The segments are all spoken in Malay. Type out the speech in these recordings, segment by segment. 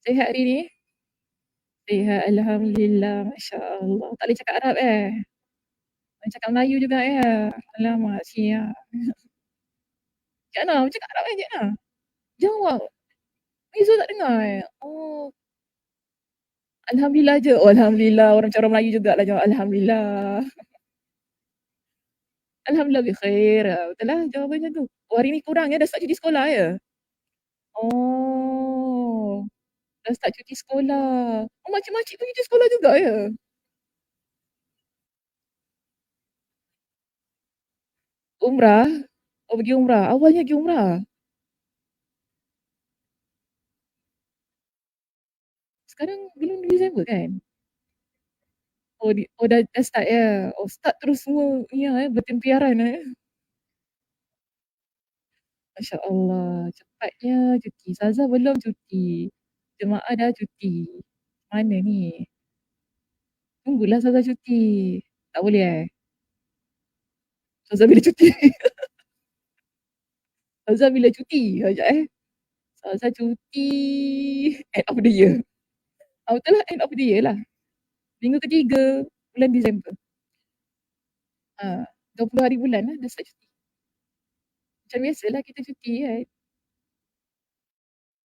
Sihat hari ni? Sihat, alhamdulillah, masya-Allah. Tak boleh cakap Arab Boleh cakap Melayu juga ya? Alamak, siap. Cik Ana, cakap Arab Cik Ana? Jawab. Zul tak dengar Oh, alhamdulillah je. Oh, alhamdulillah. Orang macam orang Melayu jugalah jawab alhamdulillah. Alhamdulillah bikhair. Betul lah jawapannya tu. Oh, hari ni kurang ya, dah start cuti sekolah ya? Oh, dah start cuti sekolah. Oh, makcik-makcik pun cuti sekolah juga ya? Umrah? Oh, pergi umrah. Awalnya pergi umrah. Sekarang belum Disember kan? Oh dah start ya? Oh start terus semua ni bertempiaran Masya Allah, cepatnya cuti. Saza belum cuti. Jemaah dah cuti. Mana ni? Tunggulah Saza cuti. Tak boleh Saza bila cuti? Saza bila cuti? Sekejap Saza cuti end of the year. Betul lah end of the year lah. Minggu ketiga bulan Disember. 20 hari bulan lah dah start cuti. Macam biasalah kita cuti kan.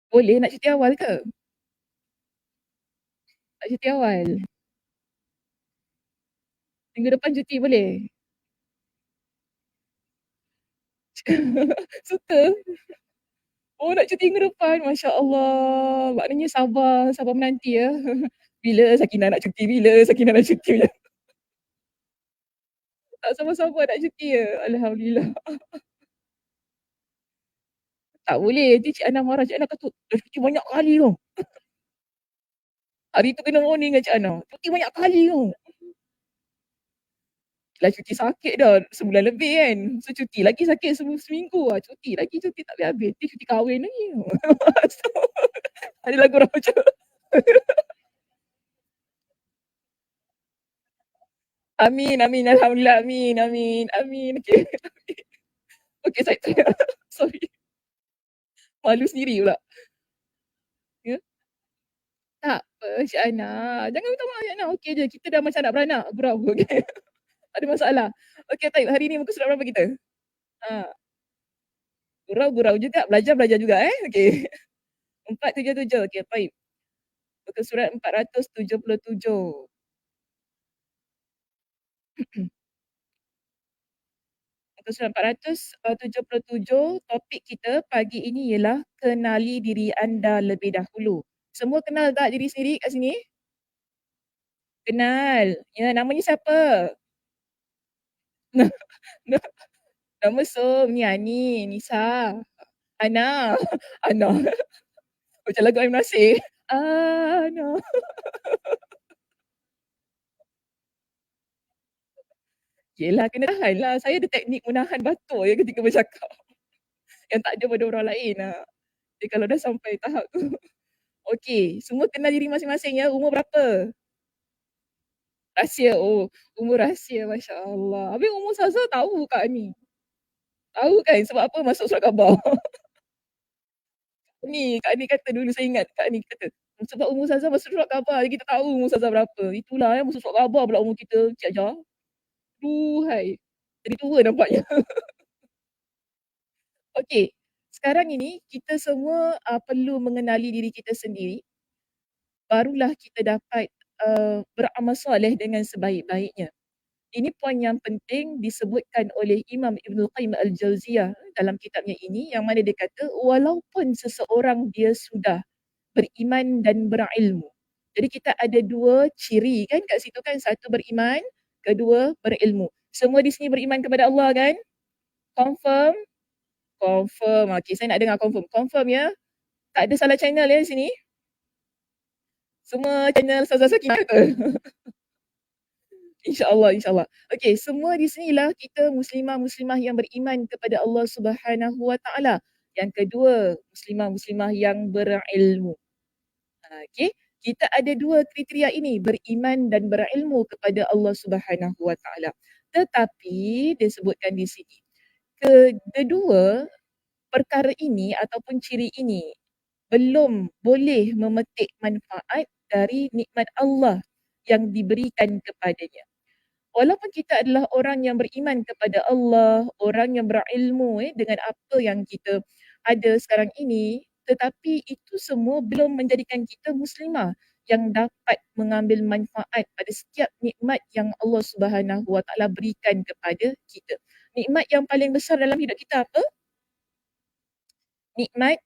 Boleh nak cuti awal ke? Tak cuti awal. Minggu depan cuti boleh? Suka. Oh nak cuti minggu depan. Masya Allah. Maknanya sabar. Sabar menanti ya. Bila Sakinah nak cuti? Bila Sakinah nak cuti? Tak sabar-sabar nak cuti ya. Alhamdulillah. Tak boleh. Nanti Cik Ana marah. Cik Ana kata, dah cuti banyak kali tau. Hari tu kena warning dengan Cik Ana. Cuti banyak kali tau. Lah cuti sakit dah. Sebulan lebih kan. So cuti lagi sakit seminggu lah. Cuti lagi cuti tak habis-habis. Nanti cuti kahwin lagi. So, ada lagu orang macam Amin, amin. Alhamdulillah. Amin, amin. Amin. Okay. Okay, saya sorry. Malu sendiri pula. Ya? Tak apa, Cik Ana. Jangan minta maaf, Cik Ana. Okey je. Kita dah macam anak beranak. Gurau. Okay. Ada masalah. Okay, Taib. Hari ni muka surat berapa kita? Gurau-gurau juga. Belajar-belajar juga Okay. 477. Okay, Taib. Muka surat 477. Muka surat 477. Topik kita pagi ini ialah kenali diri anda lebih dahulu. Semua kenal tak diri sendiri kat sini? Kenal. Ya, namanya siapa? Nama Som, ni Ani, Nisa, Ana, Ana. Macam lagu Aim Nasir. Ana. Yelah, kena tahan lah. Saya ada teknik menahan batuk ya ketika bercakap. Yang tak ada pada orang lain lah. Jadi kalau dah sampai tahap tu. Okey, semua kenal diri masing-masing ya. Umur berapa? Rahsia. Oh, umur rahsia. Masya Allah. Habis umur Saza tahu Kak Ni? Tahu kan sebab apa masuk surat khabar? Ni, Kak Ni kata dulu saya ingat Kak Ni kata. Sebab umur Saza masuk surat khabar. Kita tahu umur Saza berapa. Itulah masuk surat khabar pula umur kita. Cik Ajar. Duhai. Jadi tua nampaknya. Okey. Sekarang ini kita semua perlu mengenali diri kita sendiri. Barulah kita dapat beramal soleh dengan sebaik-baiknya. Ini poin yang penting disebutkan oleh Imam Ibn Qayyim Al-Jauziyah dalam kitabnya ini yang mana dia kata walaupun seseorang dia sudah beriman dan berilmu. Jadi kita ada dua ciri kan kat situ kan, satu beriman, kedua berilmu. Semua di sini beriman kepada Allah kan? Confirm? Confirm. Okay, saya nak dengar confirm. Confirm ya? Tak ada salah channel ya di sini? Semua channel Saza Sakinah betul? InsyaAllah, insyaAllah. Okey, semua di sinilah kita muslimah-muslimah yang beriman kepada Allah Subhanahu Wa Taala. Yang kedua, muslimah-muslimah yang berilmu. Okey, kita ada dua kriteria ini, beriman dan berilmu kepada Allah Subhanahu Wa Taala. Tetapi disebutkan di sini, kedua perkara ini ataupun ciri ini belum boleh memetik manfaat dari nikmat Allah yang diberikan kepadanya. Walaupun kita adalah orang yang beriman kepada Allah, orang yang berilmu dengan apa yang kita ada sekarang ini, tetapi itu semua belum menjadikan kita muslimah yang dapat mengambil manfaat pada setiap nikmat yang Allah Subhanahu Wa Taala berikan kepada kita. Nikmat yang paling besar dalam hidup kita apa? Nikmat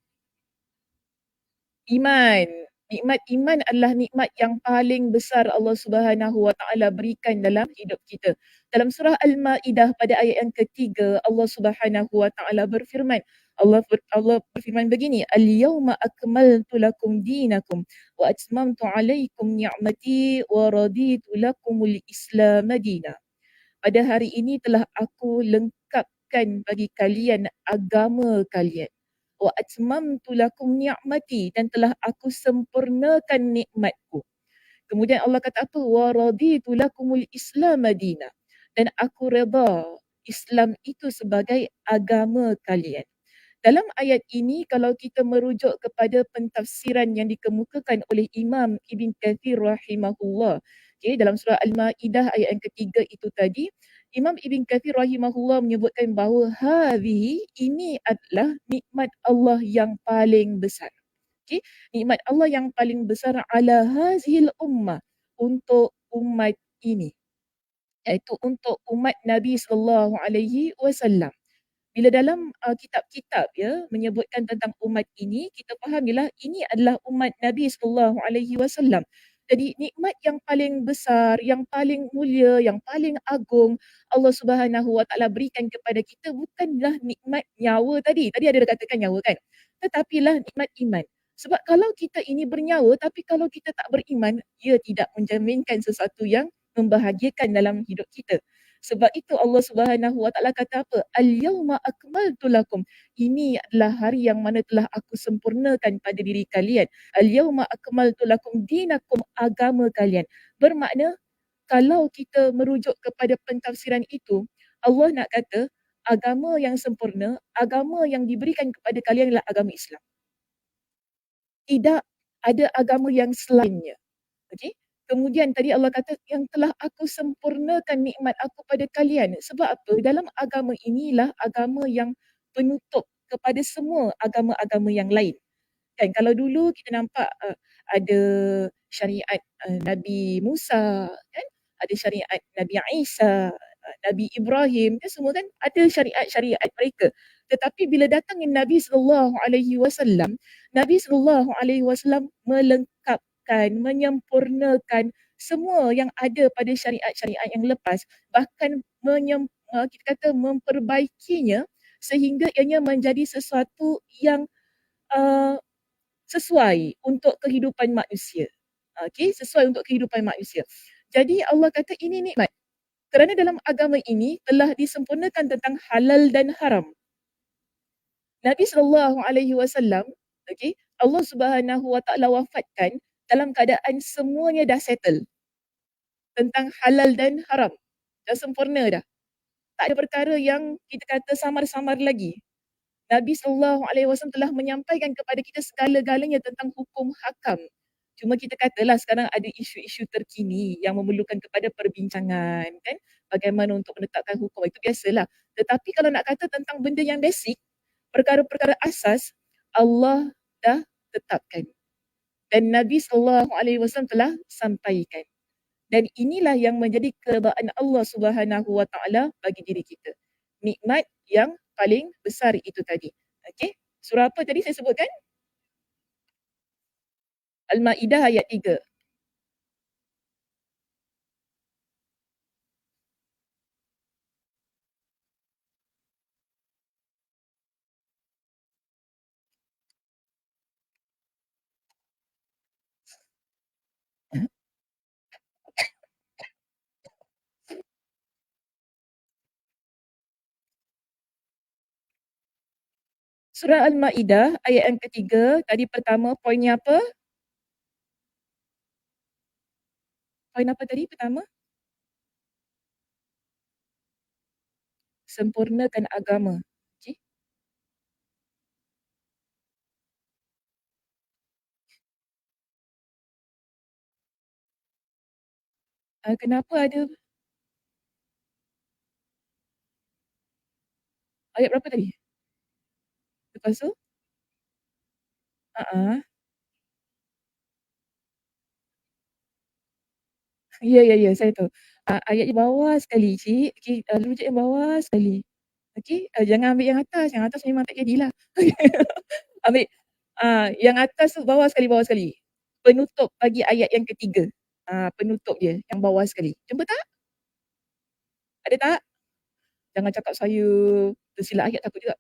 iman. Nikmat iman adalah nikmat yang paling besar Allah Subhanahu Wa Taala berikan dalam hidup kita. Dalam surah Al-Maidah pada ayat yang ketiga, Allah Subhanahu Wa Taala berfirman, Allah berfirman begini, "Al-yauma akmaltu lakum dinakum wa atmamtu alaikum ni'mati wa raditu lakumul Islam madina." Pada hari ini telah aku lengkapkan bagi kalian agama kalian. Wa atmamtu lakum ni'mati, dan telah aku sempurnakan nikmatku. Kemudian Allah kata apa? Wa raditu lakumul Islam madina. Dan aku redha Islam itu sebagai agama kalian. Dalam ayat ini, kalau kita merujuk kepada pentafsiran yang dikemukakan oleh Imam Ibn Kathir rahimahullah, okay, dalam surah Al-Maidah ayat yang ketiga itu tadi, Imam Ibn Kathir rahimahullah menyebutkan bahawa hadhihi, ini adalah nikmat Allah yang paling besar. Okay? Nikmat Allah yang paling besar ala hazihil ummah, untuk umat ini, iaitu untuk umat Nabi sallallahu alaihi wasallam. Bila dalam kitab-kitab ya menyebutkan tentang umat ini, kita fahamilah ini adalah umat Nabi sallallahu alaihi wasallam. Jadi nikmat yang paling besar, yang paling mulia, yang paling agung Allah Subhanahu Wa Taala berikan kepada kita bukanlah nikmat nyawa tadi. Tadi ada katakan nyawa kan? Tetapilah nikmat iman. Sebab kalau kita ini bernyawa tapi kalau kita tak beriman, ia tidak menjaminkan sesuatu yang membahagiakan dalam hidup kita. Sebab itu Allah Subhanahu Wa Taala kata apa? Al-yauma akmaltu lakum. Ini adalah hari yang mana telah aku sempurnakan pada diri kalian. Al-yauma akmaltu lakum dinakum, agama kalian. Bermakna kalau kita merujuk kepada pentafsiran itu, Allah nak kata agama yang sempurna, agama yang diberikan kepada kalian adalah agama Islam. Tidak ada agama yang selainnya. Okey. Kemudian tadi Allah kata yang telah aku sempurnakan nikmat aku pada kalian. Sebab apa? Dalam agama inilah agama yang penutup kepada semua agama-agama yang lain. Kan kalau dulu kita nampak ada syariat Nabi Musa kan, ada syariat Nabi Isa, Nabi Ibrahim, kan semua kan ada syariat-syariat mereka. Tetapi bila datangnya Nabi sallallahu alaihi wasallam, Nabi sallallahu alaihi wasallam melengkapkan, menyempurnakan semua yang ada pada syariat-syariat yang lepas, bahkan kita kata memperbaikinya sehingga ianya menjadi sesuatu yang uh, sesuai untuk kehidupan manusia. Okey, sesuai untuk kehidupan manusia. Jadi Allah kata ini nikmat. Kerana dalam agama ini telah disempurnakan tentang halal dan haram. Nabi sallallahu alaihi wasallam, okey, Allah Subhanahu Wa Taala wafatkan dalam keadaan semuanya dah settle tentang halal dan haram. Dah sempurna dah. Tak ada perkara yang kita kata samar-samar lagi. Nabi SAW telah menyampaikan kepada kita segala-galanya tentang hukum hakam. Cuma kita katalah sekarang ada isu-isu terkini yang memerlukan kepada perbincangan kan. Bagaimana untuk menetapkan hukum, itu biasalah. Tetapi kalau nak kata tentang benda yang basic, perkara-perkara asas, Allah dah tetapkan. Dan Nabi SAW telah sampaikan. Dan inilah yang menjadi keredaan Allah Subhanahu Wa Taala bagi diri kita. Nikmat yang paling besar itu tadi. Okey. Surah apa tadi saya sebutkan? Al-Maidah ayat 3. Surah Al-Maidah ayat yang ketiga, tadi pertama poinnya apa? Poin apa tadi pertama? Sempurnakan agama. Okey. Kenapa ada ayat berapa tadi? Lepas tu? Heeh. Ya ya ya, saya tahu. Ayat yang bawah sekali cik, okey, rujuk yang bawah sekali. Okey, jangan ambil yang atas memang tak jadilah. Ambil, yang atas tu bawah sekali. Penutup bagi ayat yang ketiga. Penutup dia yang bawah sekali. Jumpa tak? Ada tak? Jangan cakap saya tersilap ayat takut juga.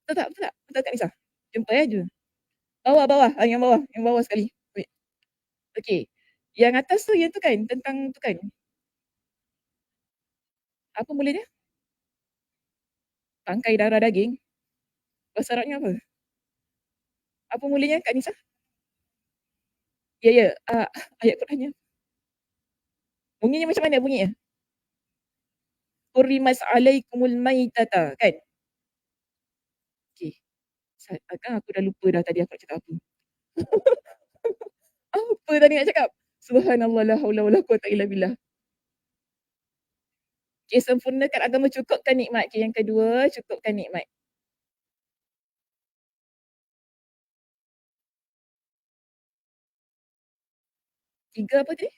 Betul tak? Betul tak? Betul tak Nisa? Jumpa je. Bawah, yang bawah sekali. Wait. Okey. Yang atas tu yang tu kan, tentang tu kan. Apa mula dia? Tangkai darah daging. Bahasa Arabnya apa? Apa mulanya Kak Nisa? Ya ya, ayat Qurannya. Bunyinya macam mana bunyinya? Hurrimat alaikumul maitata kan? Okey. Kan aku dah lupa dah tadi aku nak cakap apa. Apa tadi nak cakap? Subhanallah la haula wala quwata illa billah. Okey, sempurnakan agama, cukupkan nikmat. Okey, yang kedua, cukupkan nikmat. 3 apa tadi?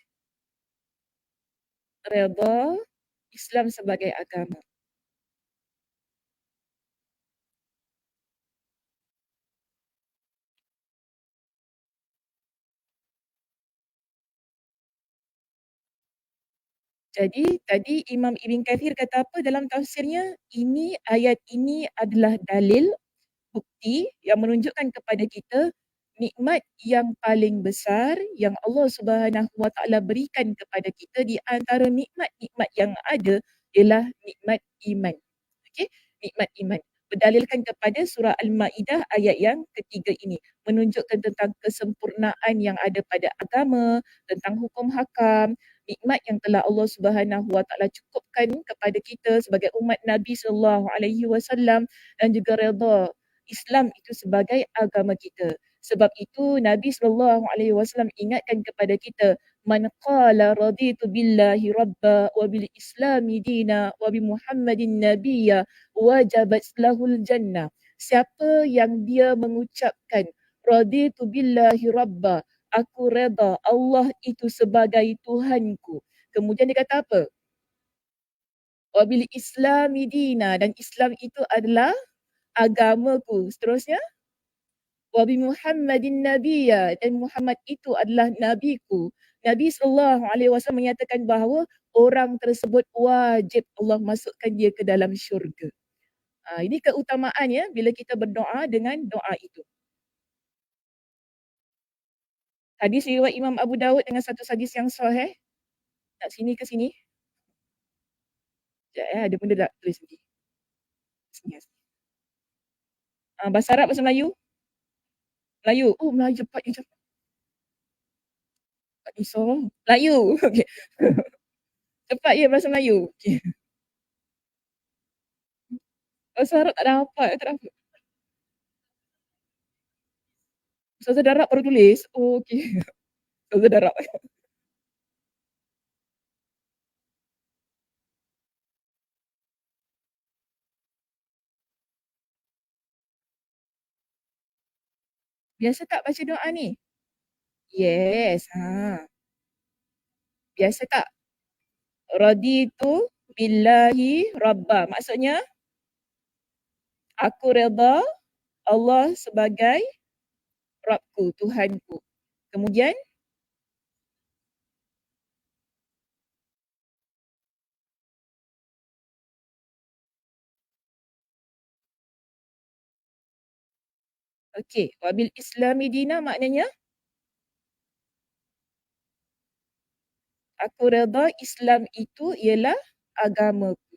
Redha Islam sebagai agama. Jadi tadi Imam Ibn Kathir kata apa dalam tafsirnya? Ayat ini adalah dalil, bukti yang menunjukkan kepada kita nikmat yang paling besar yang Allah Subhanahu Wa Taala berikan kepada kita di antara nikmat-nikmat yang ada ialah nikmat iman. Okey, nikmat iman. Berdalilkan kepada surah Al-Maidah ayat yang ketiga ini menunjukkan tentang kesempurnaan yang ada pada agama, tentang hukum hakam, nikmat yang telah Allah Subhanahu Wa Taala cukupkan kepada kita sebagai umat Nabi sallallahu alaihi wasallam dan juga redha Islam itu sebagai agama kita. Sebab itu Nabi sallallahu alaihi wasallam ingatkan kepada kita, man qala raditu billahi rabba wa bil islami dina wa bi Muhammadin nabiyya wajabat lahul jannah. Siapa yang dia mengucapkan raditu billahi rabba, aku redha Allah itu sebagai Tuhanku. Kemudian dia kata apa? Wa bil islami dina, dan Islam itu adalah agamaku. Seterusnya, wa bi Muhammadin nabiyya, dan Muhammad itu adalah nabiku. Nabi sallallahu alaihi wasallam menyatakan bahawa orang tersebut wajib Allah masukkan dia ke dalam syurga. Ini keutamaannya bila kita berdoa dengan doa itu. Hadis riwayat Imam Abu Dawud dengan satu hadis yang sahih. Nak sini ke sini? Sekejap ada benda tak tulis sini. Sini. Bahasa Arab, bahasa Melayu? Melayu. Oh, Melayu cepat je cepat. Tak kisah. Melayu. Okey. Cepat je bahasa Melayu. Okey. Bahasa Arab tak dapat, tak dapat. Ustazah darab baru tulis. Oh, okey. Ustazah darab. Biasa tak baca doa ni? Yes. Biasa tak? Raditu billahi rabba. Maksudnya, aku redha Allah sebagai Rabbku, Tuhanku. Kemudian, okey, wabil islami dina maknanya aku redha Islam itu ialah agamaku.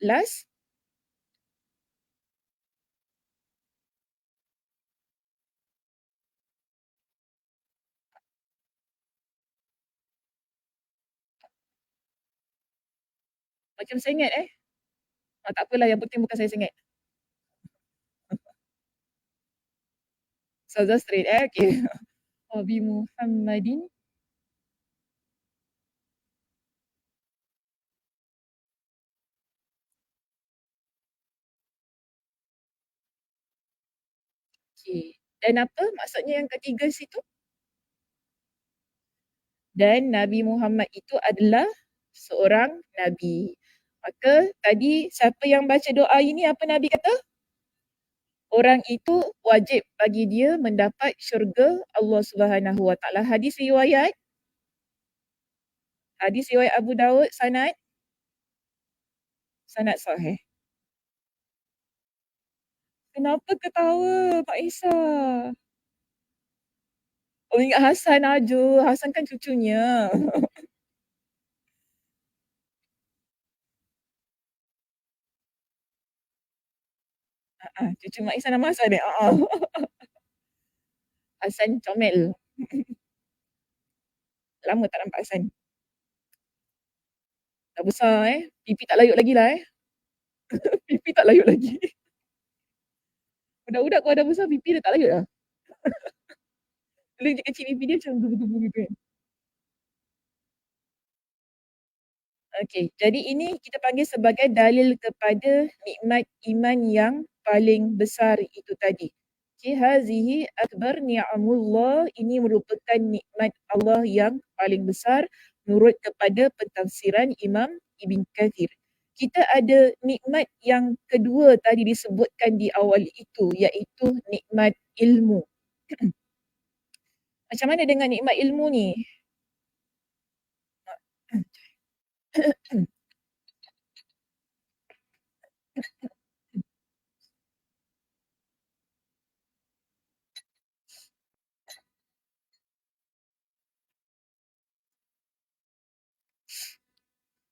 Last, macam saya ingat tak apalah, yang penting bukan saya sengit. Ustazah straight okey. Wabi Muhammadin Okey. Dan apa maksudnya yang ketiga situ? Dan Nabi Muhammad itu adalah seorang nabi. Maka tadi siapa yang baca doa ini apa Nabi kata? Orang itu wajib bagi dia mendapat syurga Allah Subhanahu Wa Taala. Hadis riwayat Abu Daud sanad sahih. Kenapa ketawa Pak Isa? Oh ingat Hasan aja. Hasan kan cucunya. Cucu Mak Isa nama Hasan dia. Hasan comel. Lama tak nampak Hasan. Dah besar pipi tak layuk lagi lah pipi tak layuk lagi. Budak-budak kalau dah besar pipi dia tak layuk lah. Dulu je kecil pipi dia macam gebu-gebu gitu kan. Okey, jadi ini kita panggil sebagai dalil kepada nikmat iman yang paling besar itu tadi. Okey, hazihi akbar ni'amullah, ini merupakan nikmat Allah yang paling besar menurut kepada pentafsiran Imam Ibn Kathir. Kita ada nikmat yang kedua tadi disebutkan di awal itu, iaitu nikmat ilmu. Macam mana dengan nikmat ilmu ni?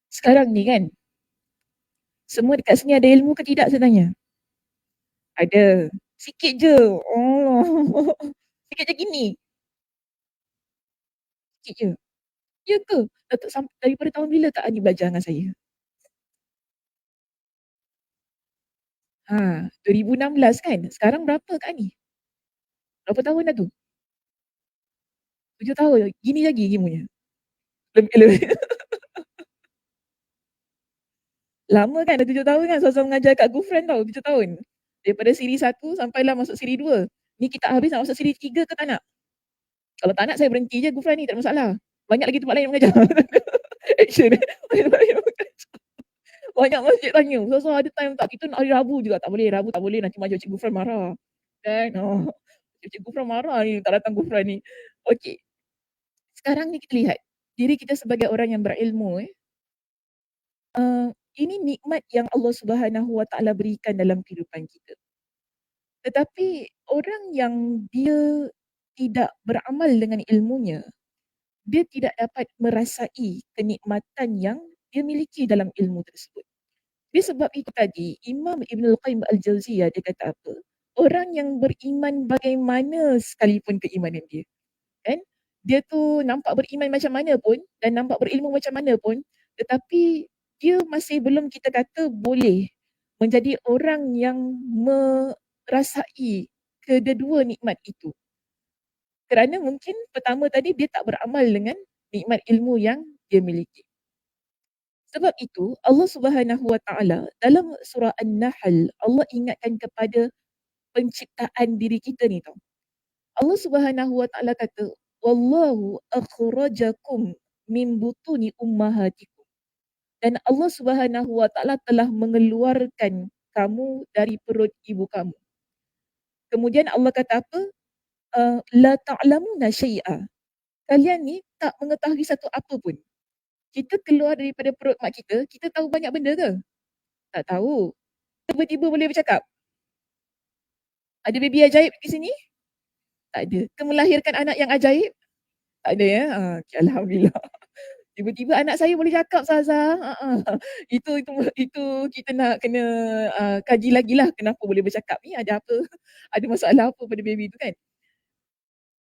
Sekarang ni kan, semua dekat sini ada ilmu ke tidak sebenarnya? Ada. Sikit je. Oh. Sikit je gini. Sikit je. Ya ke? Datuk daripada tahun bila Kak Ani belajar dengan saya? 2016 kan? Sekarang berapa Kak Ani? Berapa tahun dah tu? 7 tahun. Gini lagi ilmunya. Lebih. Lama kan? Dah 7 tahun kan sama-sama mengajar kat Gufran tau. 7 tahun. Daripada siri 1 sampailah masuk siri 2. Ni kita habis nak masuk siri 3 ke tak nak? Kalau tak nak saya berhenti je Gufran ni, tak ada masalah. Banyak lagi tempat lain yang mengajar. Action. Banyak tempat lain yang mengajar. Banyak masjid tanya, "Ustazah ada time tak? Kita nak hari Rabu juga." "Tak boleh, Rabu tak boleh, nanti majlis Cikgu Fran marah." Kan? Cikgu Fran marah ni tak datang Gufran ni. Okey, sekarang ni kita lihat, diri kita sebagai orang yang berilmu ini nikmat yang Allah Subhanahu Wa Taala berikan dalam kehidupan kita. Tetapi orang yang dia tidak beramal dengan ilmunya, dia tidak dapat merasai kenikmatan yang dia miliki dalam ilmu tersebut. Sebab itu tadi Imam Ibn Al-Qayyim Al-Jauziyah dia kata apa? Orang yang beriman bagaimana sekalipun keimanan dia, kan? Dia tu nampak beriman macam mana pun dan nampak berilmu macam mana pun, tetapi dia masih belum kita kata boleh menjadi orang yang merasai kedua-dua nikmat itu. Kerana mungkin pertama tadi dia tak beramal dengan nikmat ilmu yang dia miliki. Sebab itu Allah Subhanahu Wa Taala dalam surah An-Nahl, Allah ingatkan kepada penciptaan diri kita ni tau. Allah Subhanahu Wa Taala kata, "Wallahu akhrajakum min butuni ummahatikum." Dan Allah Subhanahu Wa Taala telah mengeluarkan kamu dari perut ibu kamu. Kemudian Allah kata apa? La ta'lamuna syai'a. Kalian ni tak mengetahui satu apa pun. Kita keluar daripada perut mak kita tahu banyak benda ke? Tak tahu. Tiba-tiba boleh bercakap? Ada baby ajaib di sini? Tak ada. Ke melahirkan anak yang ajaib? Tak ada ya? Okay, alhamdulillah. Tiba-tiba anak saya boleh cakap Ustazah. Itu kita nak kena kaji lagi lah kenapa boleh bercakap ni, ada apa? Ada masalah apa pada baby tu kan?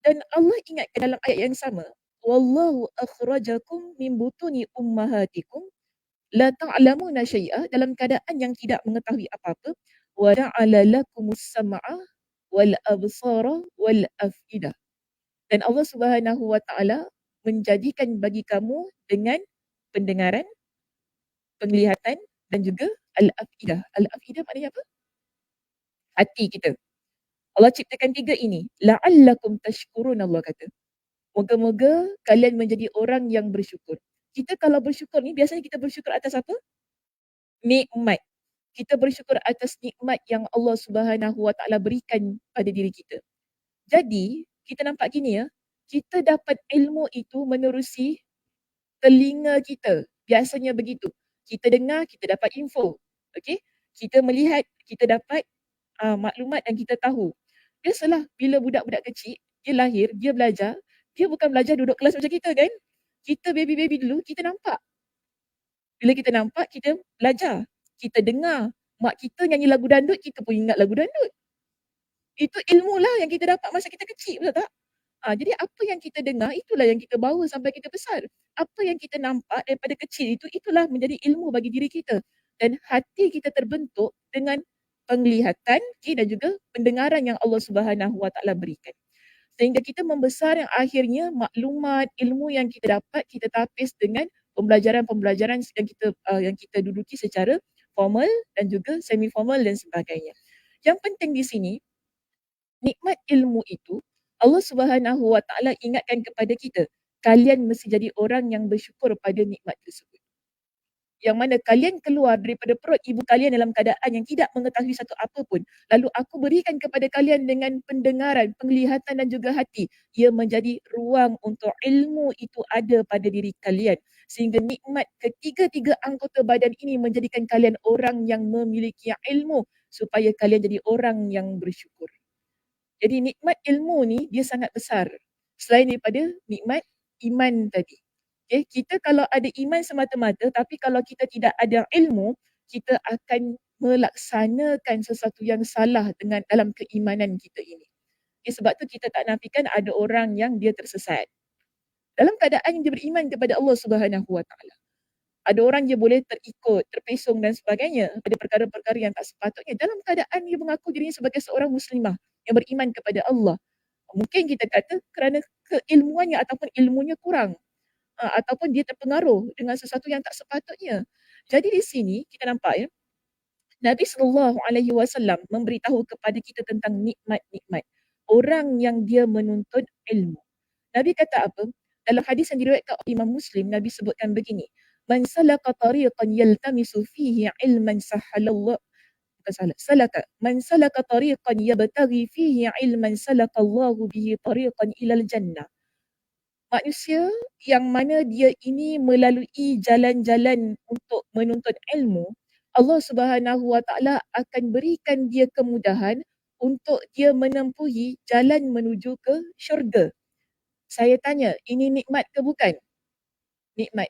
Dan Allah ingatkan dalam ayat yang sama, wallahu akhrajakum min butuni ummahatikum la ta'lamuna syai'a, dalam keadaan yang tidak mengetahui apa-apa, wa ja'ala lakumus sam'a wal absara wal af'idah. Dan Allah Subhanahu Wa Taala menjadikan bagi kamu dengan pendengaran, penglihatan dan juga al-afidah. Al-afidah maknanya apa? Hati kita. Allah ciptakan 3 ini, la'allakum tashkurun Allah kata. Moga-moga kalian menjadi orang yang bersyukur. Kita kalau bersyukur ni biasanya kita bersyukur atas apa? Nikmat. Kita bersyukur atas nikmat yang Allah Subhanahu Wa Taala berikan pada diri kita. Jadi, kita nampak gini ya, kita dapat ilmu itu menerusi telinga kita. Biasanya begitu. Kita dengar, kita dapat info. Okey? Kita melihat, kita dapat maklumat dan kita tahu. Biasalah bila budak-budak kecil, dia lahir, dia belajar, dia bukan belajar duduk kelas macam kita kan? Kita baby-baby dulu, kita nampak. Bila kita nampak, kita belajar. Kita dengar. Mak kita nyanyi lagu dandut, kita pun ingat lagu dandut. Itu ilmu lah yang kita dapat masa kita kecil, betul tak? Jadi apa yang kita dengar, itulah yang kita bawa sampai kita besar. Apa yang kita nampak daripada kecil itu, itulah menjadi ilmu bagi diri kita. Dan hati kita terbentuk dengan penglihatan dan juga pendengaran yang Allah Subhanahu Wa Taala berikan. Sehingga kita membesar yang akhirnya maklumat, ilmu yang kita dapat, kita tapis dengan pembelajaran-pembelajaran yang kita duduki secara formal dan juga semi formal dan sebagainya. Yang penting di sini, nikmat ilmu itu Allah Subhanahu Wa Taala ingatkan kepada kita, kalian mesti jadi orang yang bersyukur pada nikmat tersebut. Yang mana kalian keluar daripada perut ibu kalian dalam keadaan yang tidak mengetahui satu apa pun. Lalu aku berikan kepada kalian dengan pendengaran, penglihatan dan juga hati. Ia menjadi ruang untuk ilmu itu ada pada diri kalian. Sehingga nikmat ketiga-tiga anggota badan ini menjadikan kalian orang yang memiliki ilmu. Supaya kalian jadi orang yang bersyukur. Jadi nikmat ilmu ni dia sangat besar. Selain daripada nikmat iman tadi. Okay, kita kalau ada iman semata-mata, tapi kalau kita tidak ada ilmu, kita akan melaksanakan sesuatu yang salah dengan dalam keimanan kita ini. Okay, sebab tu kita tak nafikan ada orang yang dia tersesat. Dalam keadaan yang dia beriman kepada Allah Subhanahu Wa Taala. Ada orang dia boleh terikut, terpesong dan sebagainya pada perkara-perkara yang tak sepatutnya dalam keadaan dia mengaku dirinya sebagai seorang muslimah yang beriman kepada Allah. Mungkin kita kata kerana keilmuannya ataupun ilmunya kurang. Ataupun dia terpengaruh dengan sesuatu yang tak sepatutnya. Jadi di sini kita nampak ya, Nabi SAW memberitahu kepada kita tentang nikmat-nikmat orang yang dia menuntut ilmu. Nabi kata apa? Dalam hadis yang diriwayatkan oleh Imam Muslim, Nabi sebutkan begini, "Man salaka tariqan yaltamisu fihi ilman sahalallah." Bukan salah. Salaka. Man salaka tariqan yabtaghi fihi ilman salakallahu bihi tariqan ilal jannah. Manusia yang mana dia ini melalui jalan-jalan untuk menuntut ilmu, Allah Subhanahu Wa Taala akan berikan dia kemudahan untuk dia menempuhi jalan menuju ke syurga. Saya tanya, ini nikmat ke bukan? Nikmat.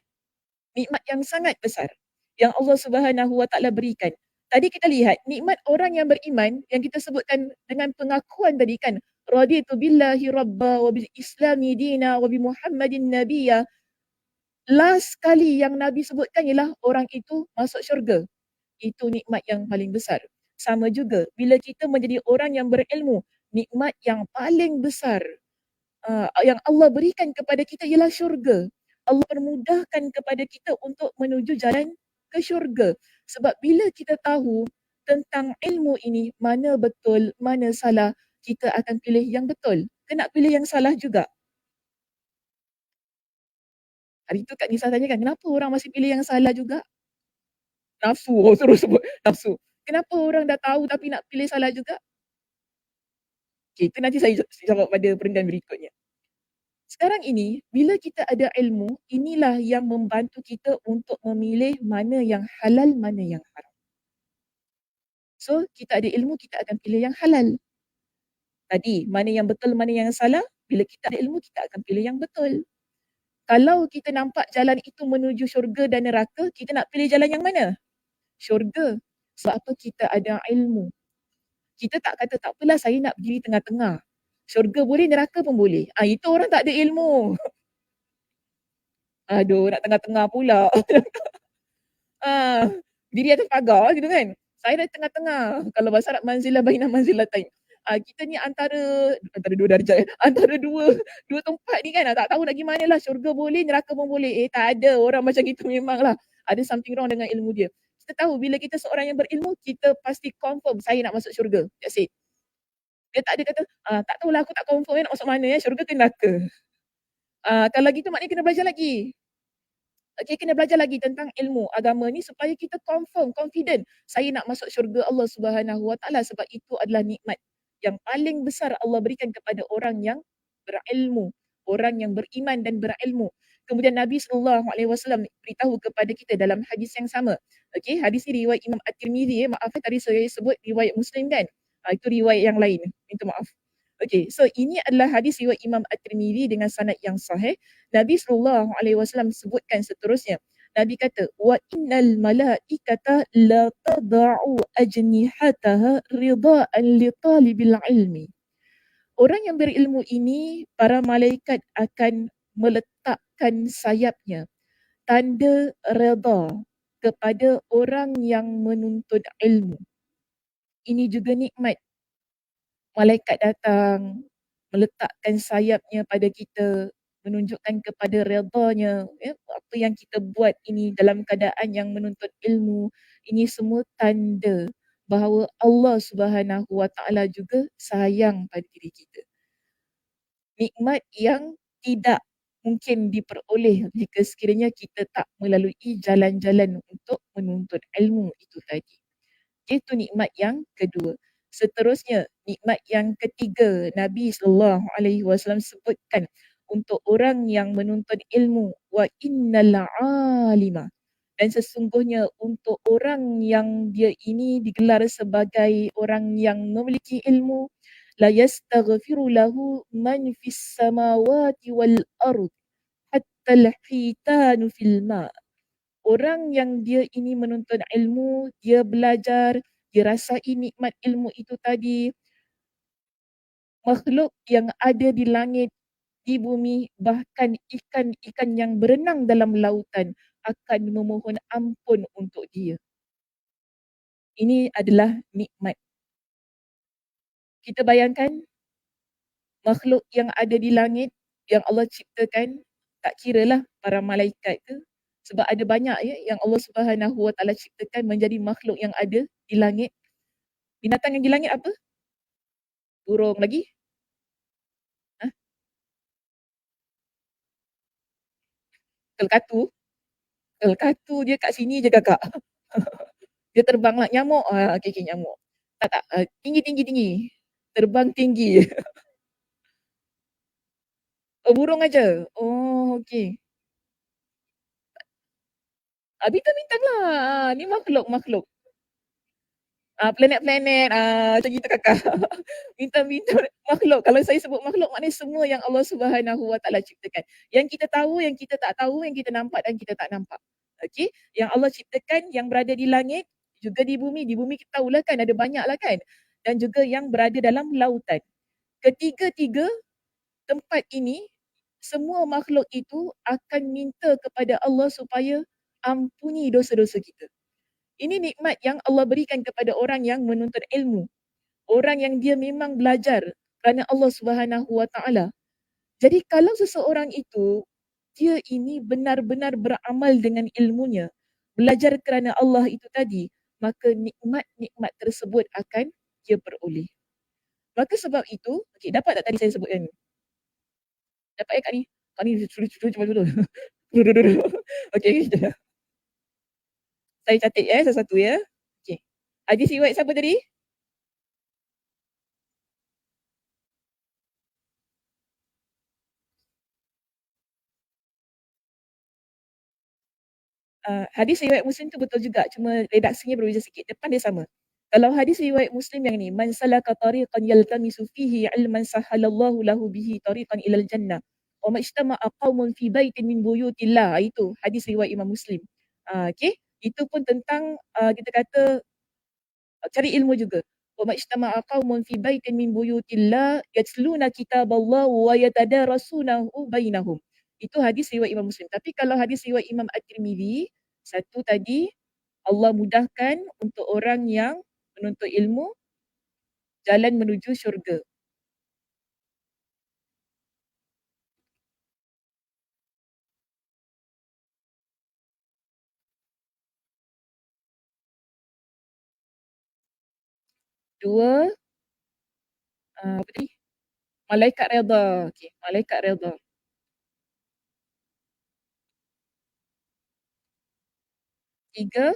Nikmat yang sangat besar yang Allah Subhanahu Wa Taala berikan. Tadi kita lihat nikmat orang yang beriman yang kita sebutkan dengan pengakuan tadi kan, raditu billahi rabba wa bil islami dina wa bi muhammadin nabiyya. Last kali yang Nabi sebutkan ialah orang itu masuk syurga. Itu nikmat yang paling besar. Sama juga bila kita menjadi orang yang berilmu, nikmat yang paling besar yang Allah berikan kepada kita ialah syurga. Allah permudahkan kepada kita untuk menuju jalan ke syurga. Sebab bila kita tahu tentang ilmu ini, mana betul, mana salah, kita akan pilih yang betul. Kena pilih yang salah juga. Hari tu Kak Nisa tanya kan, kenapa orang masih pilih yang salah juga? Nafsu, terus sebut nafsu. Kenapa orang dah tahu tapi nak pilih salah juga? Okay, itu nanti saya jawab pada perenggan berikutnya. Sekarang ini, bila kita ada ilmu, inilah yang membantu kita untuk memilih mana yang halal, mana yang haram. So, kita ada ilmu, kita akan pilih yang halal. Tadi, mana yang betul, mana yang salah, bila kita ada ilmu, kita akan pilih yang betul. Kalau kita nampak jalan itu menuju syurga dan neraka, kita nak pilih jalan yang mana? Syurga. Sebab apa? Kita ada ilmu. Kita tak kata, tak apalah saya nak berdiri tengah-tengah. Syurga boleh, neraka pun boleh. Itu orang tak ada ilmu. Aduh, nak tengah-tengah pula. Diri atas pagar gitu kan. Saya dah tengah-tengah. Kalau bahasa Arab manzilah baina manzilatain. Kita ni antara dua darjat, antara dua tempat ni kan. Tak tahu nak gimana lah. Syurga boleh, neraka pun boleh. Tak ada orang macam gitu memang lah. Ada something wrong dengan ilmu dia. Kita tahu bila kita seorang yang berilmu, kita pasti confirm saya nak masuk syurga. That's it. Dia tak ada kata, "Tak tahulah aku tak confirm nak masuk mana ya, syurga ke neraka." Kalau gitu maknanya kena belajar lagi. Okey, kena belajar lagi tentang ilmu agama ni supaya kita confirm, confident, saya nak masuk syurga Allah Subhanahu Wa Taala sebab itu adalah nikmat yang paling besar Allah berikan kepada orang yang berilmu, orang yang beriman dan berilmu. Kemudian Nabi SAW beritahu kepada kita dalam hadis yang sama. Okey, hadis ni riwayat Imam At-Tirmizi maaf tadi saya sebut riwayat Muslim kan. Itu riwayat yang lain. Minta maaf. Okey, so ini adalah hadis riwayat Imam At-Tirmizi dengan sanad yang sahih. Nabi SAW sebutkan seterusnya. Nabi kata, "Wa innal malaikata la tada'u ajnihataha ridaan li talibil ilmi." Orang yang berilmu ini, para malaikat akan meletakkan sayapnya, tanda redha kepada orang yang menuntut ilmu. Ini juga nikmat. Malaikat datang, meletakkan sayapnya pada kita, menunjukkan kepada redanya, ya, apa yang kita buat ini dalam keadaan yang menuntut ilmu, ini semua tanda bahawa Allah Subhanahu Wa Taala juga sayang pada diri kita. Nikmat yang tidak mungkin diperoleh jika sekiranya kita tak melalui jalan-jalan untuk menuntut ilmu itu tadi. Itu nikmat yang kedua. Seterusnya, nikmat yang ketiga, Nabi SAW sebutkan untuk orang yang menuntut ilmu, wa innal alima. Dan sesungguhnya untuk orang yang dia ini digelar sebagai orang yang memiliki ilmu, la yastaghfiru lahu man fis samawati wal ard hatta al-hitanu fil ma'. Orang yang dia ini menuntut ilmu, dia belajar, dia rasai nikmat ilmu itu tadi, makhluk yang ada di langit, di bumi, bahkan ikan-ikan yang berenang dalam lautan akan memohon ampun untuk dia. Ini adalah nikmat. Kita bayangkan makhluk yang ada di langit yang Allah ciptakan, tak kiralah para malaikat ke, sebab ada banyak ya yang Allah Subhanahu Wa Taala ciptakan menjadi makhluk yang ada di langit. Binatang yang di langit apa? Burung lagi? Hah? Kelkatu? Kelkatu dia kat sini je kakak. Dia terbang lah. Nyamuk? Okey, okey, nyamuk. Tak, tak. Tinggi, tinggi, tinggi. Terbang tinggi. Oh, burung aja? Oh, okey. Bintang-bintang lah. Ni makhluk-makhluk. Planet-planet, macam gitu kakak. Bintang-bintang, makhluk. Kalau saya sebut makhluk, maknanya semua yang Allah Subhanahu Wa Taala ciptakan. Yang kita tahu, yang kita tak tahu, yang kita nampak dan kita tak nampak. Okey? Yang Allah ciptakan, yang berada di langit, juga di bumi. Di bumi kita tahulah kan, ada banyak lah kan. Dan juga yang berada dalam lautan. Ketiga-tiga tempat ini, semua makhluk itu akan minta kepada Allah supaya ampuni dosa-dosa kita. Ini nikmat yang Allah berikan kepada orang yang menuntut ilmu. Orang yang dia memang belajar kerana Allah Subhanahu Wa Taala. Jadi kalau seseorang itu dia ini benar-benar beramal dengan ilmunya, belajar kerana Allah itu tadi, maka nikmat-nikmat tersebut akan dia peroleh. Maka sebab itu, okey, dapat tak tadi saya sebutkan? Dapat ya Kak ni? Kak ni cepat dulu. Dulu. Okey, kejap. Saya catat ya satu-satu ya. Okey. Hadis riwayat siapa tadi? Hadis riwayat Muslim tu betul juga, cuma redaksinya berbeza sikit, depan dia sama. Kalau hadis riwayat Muslim yang ni, man salaka tariqan yaltamisu fihi ilman sahalallahu lahu bihi tariqan ilal jannah. Wa majtama'a qaumun fi baitin min buyutillah. Itu hadis riwayat Imam Muslim. Okey. Itu pun tentang kita kata cari ilmu juga. Wa majtama'a qaumun fi baitin min buyutillah yatluna kitaballah wa yatadarasunahu bainahum. Itu hadis riwayat Imam Muslim. Tapi kalau hadis riwayat Imam At-Tirmizi, satu tadi Allah mudahkan untuk orang yang menuntut ilmu jalan menuju syurga. Dua, Apa tadi? Malaikat redha. Okey, malaikat redha. 3,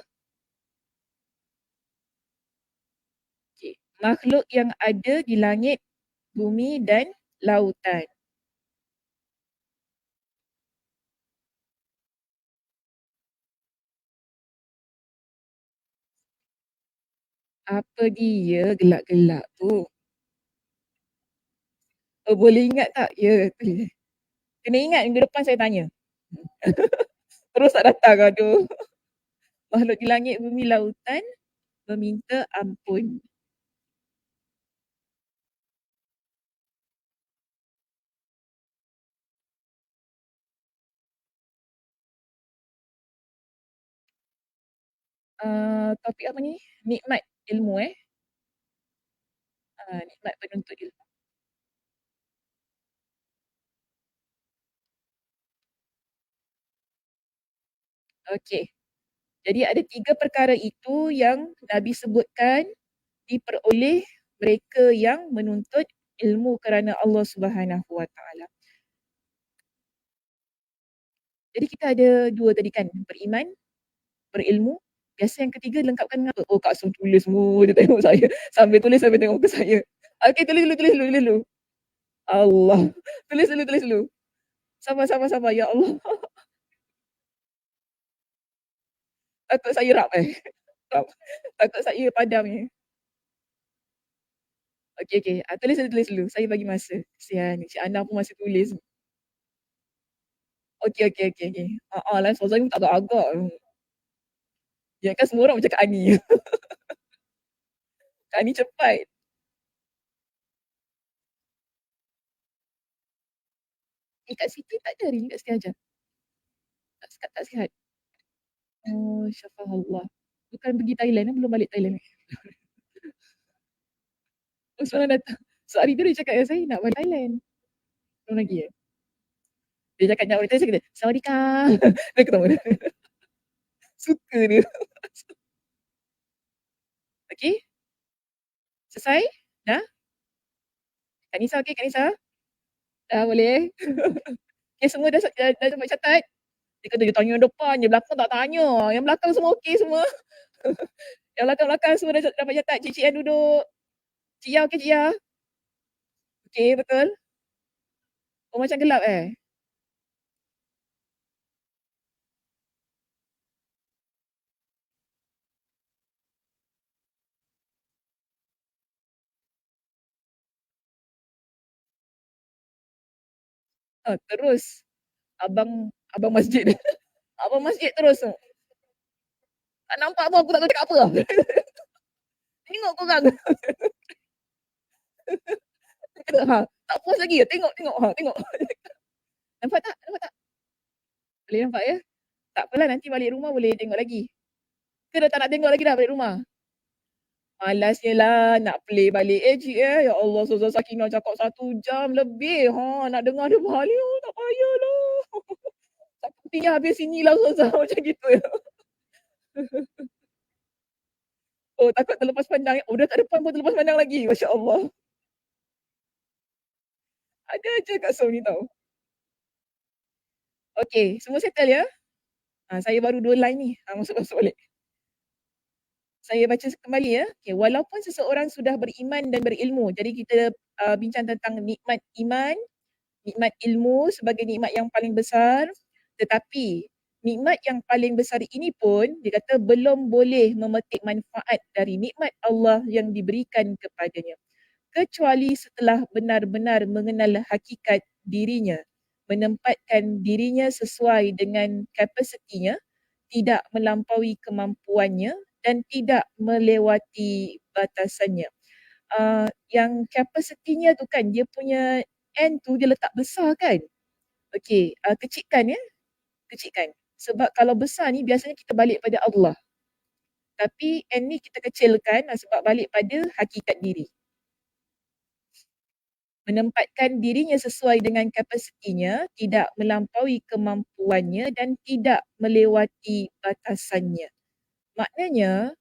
okey, makhluk yang ada di langit, bumi dan lautan. Apa dia gelak-gelak tu? Oh, boleh ingat tak? Ya, boleh. Kena ingat minggu depan saya tanya. Terus tak datang, aduh. Makhluk di langit, bumi, lautan meminta ampun. Topik apa ni? Nikmat ilmu nikmat penuntut ilmu. Okey. Jadi ada 3 perkara itu yang Nabi sebutkan diperoleh mereka yang menuntut ilmu kerana Allah Subhanahu Wa Taala. Jadi kita ada 2 tadi kan, beriman, berilmu. Biasa yang ketiga lengkapkan dengan apa? Oh, Kak Su tulis semua, dia tengok saya. Sambil tulis sambil tengok muka saya. Okey, tulis dulu. Allah. Tulis dulu. Sabar. Ya Allah. Takut saya rap. Rap. Takut saya padam ni. Okey. Tulis dulu. Saya bagi masa. Kesian Cik Ana pun masih tulis. Okey. Lah Ustazah ni tak agak-agak. Ya kan semua orang macam Kak Ani. Kak Ani cepat. Kat Siti tak ada hari ni, kat Siti Ajar. Tak sihat. Oh, syafahullah. Bukan pergi Thailand, belum balik Thailand. Oh, semalam datang. So hari tu dia cakap dengan saya nak balik Thailand. Belum lagi ya? Dia cakap nak balik Thailand, saya kata, Sawadikap. Dia ketawa. Suka dia. Okey, selesai? Dah? Kak Nisa okey, Kak Nisa? Dah boleh? Okey, semua dah dapat catat? Dia kata dia tanya yang depan, yang belakang tak tanya. Yang belakang semua okey semua. Yang belakang-belakang semua dah dapat catat. Cik-cik yang duduk. Cik Yah okey, Cik Yah? Okey, betul? Oh, macam gelap Terus abang masjid. Abang masjid terus tu. Tak nampak pun aku tak tahu cakap apa. Tengok korang. Dia kata, tak puas lagi ya? Tengok. Tengok. Nampak tak? Boleh nampak ya? Tak apalah, nanti balik rumah boleh tengok lagi. Ke dah tak nak tengok lagi dah balik rumah? Malasnya lah nak play balik. Cik ya Allah, Ustazah Sakinah cakap 1 jam lebih. Nak dengar dia balik. Tak payahlah. Takutnya habis sini lah Ustazah. Macam gitu ya. Oh, takut terlepas pandang. Oh, dah kat depan pun terlepas pandang lagi. Masya Allah. Ada je Kak Som ni tau. Okey, semua settle ya? Saya baru 2 line ni. Masuk balik. Saya baca kembali ya. Okay. Walaupun seseorang sudah beriman dan berilmu. Jadi kita bincang tentang nikmat iman, nikmat ilmu sebagai nikmat yang paling besar. Tetapi nikmat yang paling besar ini pun dia kata belum boleh memetik manfaat dari nikmat Allah yang diberikan kepadanya. Kecuali setelah benar-benar mengenal hakikat dirinya, menempatkan dirinya sesuai dengan kapasitinya, tidak melampaui kemampuannya dan tidak melewati batasannya. Yang kapasitinya tu kan, dia punya N tu dia letak besar kan? Okey, kecikkan ya, kecikkan. Sebab kalau besar ni biasanya kita balik pada Allah. Tapi N ni kita kecilkan sebab balik pada hakikat diri. Menempatkan dirinya sesuai dengan kapasitinya, tidak melampaui kemampuannya dan tidak melewati batasannya. Maknanya,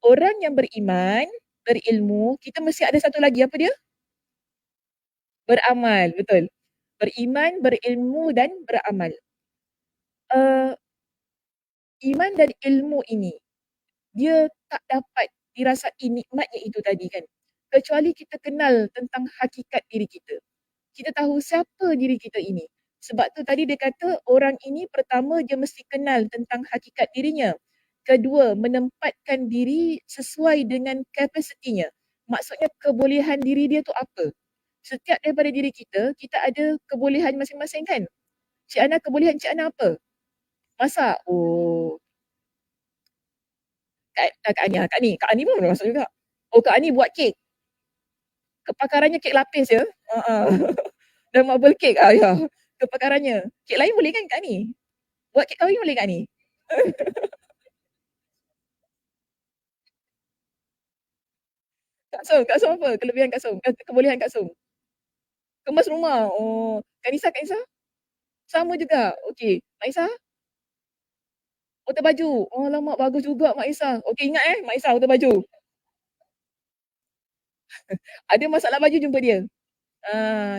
orang yang beriman, berilmu, kita mesti ada satu lagi, apa dia? Beramal, betul. Beriman, berilmu dan beramal. Uh, Iman dan ilmu ini, dia tak dapat dirasai nikmatnya itu tadi kan. Kecuali kita kenal tentang hakikat diri kita. Kita tahu siapa diri kita ini. Sebab tu tadi dia kata orang ini pertama dia mesti kenal tentang hakikat dirinya. Kedua, menempatkan diri sesuai dengan kapasitinya. Maksudnya kebolehan diri dia tu apa? Setiap daripada diri kita, kita ada kebolehan masing-masing kan? Cik Ana, kebolehan Cik Ana apa? Masak. Oh, Kak Ani pun boleh masak juga. Oh, Kak Ani buat kek. Kepakarannya kek lapis ya. Uh-uh. Dan marble cake. Ya. Kepakarannya. Kek lain boleh kan Kak Ani? Buat kek kahwin boleh Kak Ani? Kak Som apa? Kelebihan Kak Som? Kebolehan Kak Som? Kemas rumah. Oh, Kak Nisa? Sama juga. Okey. Mak Isa? Otak baju. Oh, lama bagus juga Mak Isa. Okey, ingat Mak Isa otak baju. Ada masalah baju jumpa dia.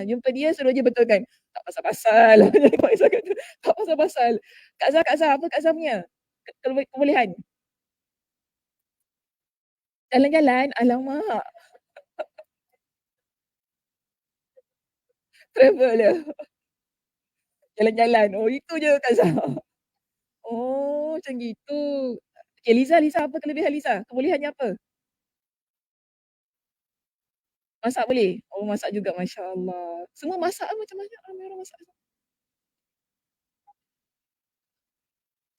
Jumpa dia suruh je betulkan. Tak pasal-pasal. Mak Isa kata, tak pasal-pasal. Kak Zah apa Kak Zah punya? Kebolehan. Jalan-jalan. Alamak. Travel dia. Jalan-jalan. Oh, itu je Kak Zah. Oh, macam gitu. Okay, Liza apa kelebihan Liza? Kebolehannya apa? Masak boleh? Oh, masak juga, Masya Allah. Semua masak macam-macam ramai orang masak.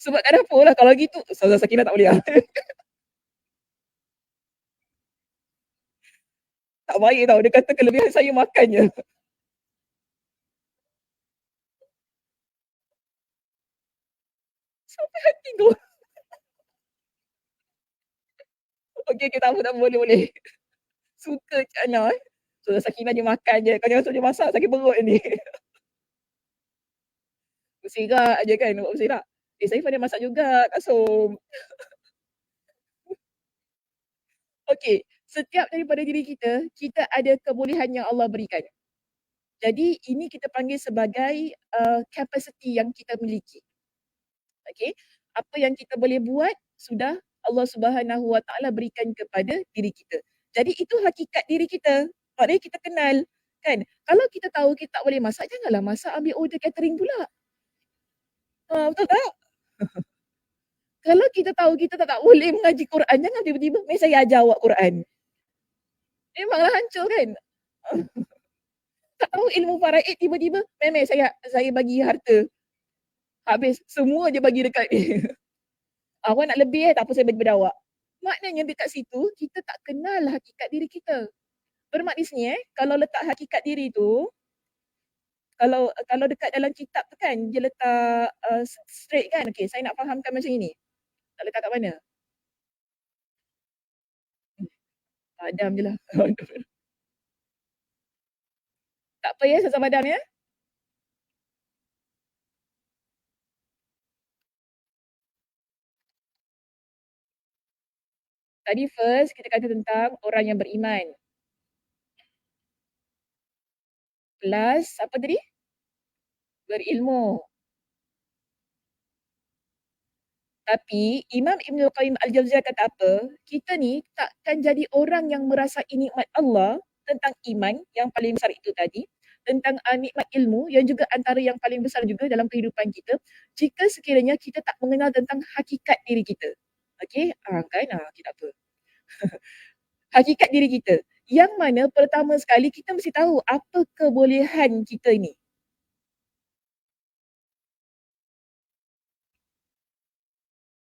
Sebab kat dapur lah. Kalau gitu, Ustazah Sakinah tak boleh lah. Tak baik tau. Dia kata kelebihan saya makan je. Sampai hati tu. Okay, tak apa, boleh. Suka Cik Ana. Ustazah Sakinah dia makan je. Kau jangan suruh dia masak, sakit perut ni. Bersirak je kan, buat bersirak. Saya pandai masak juga, Kak Som. Okay, setiap daripada diri kita, kita ada kebolehan yang Allah berikan. Jadi ini kita panggil sebagai capacity yang kita miliki. Okay, apa yang kita boleh buat sudah Allah Subhanahu Wa Taala berikan kepada diri kita. Jadi itu hakikat diri kita. Maknanya kita kenal kan. Kalau kita tahu kita tak boleh masak, janganlah masak, ambil order catering pula. Betul tak? Kalau kita tahu kita tak boleh mengaji Quran, jangan tiba-tiba saya ajar awak Quran. Memanglah hancur kan. Tak tahu ilmu faraid, tiba-tiba saya bagi harta. Habis semua je bagi dekat dia. Awak nak lebih tak apa, saya bagi pada awak. Maknanya dekat situ kita tak kenal hakikat diri kita. Bermak di sini kalau letak hakikat diri tu, kalau dekat dalam kitab tu kan dia letak straight kan. Okey, saya nak fahamkan macam ini. Tak letak kat mana? Padam je lah. Tak apa ya, Sasa Padam ya. Tadi first kita kata tentang orang yang beriman. Plus apa tadi? Berilmu. Tapi Imam Ibn Qayyim Al-Jauziyah kata apa? Kita ni takkan jadi orang yang merasai nikmat Allah tentang iman yang paling besar itu tadi, tentang nikmat ilmu yang juga antara yang paling besar juga dalam kehidupan kita, jika sekiranya kita tak mengenal tentang hakikat diri kita. Okey? Kan? Kita apa? Hakikat diri kita. Yang mana pertama sekali kita mesti tahu apa kebolehan kita ni.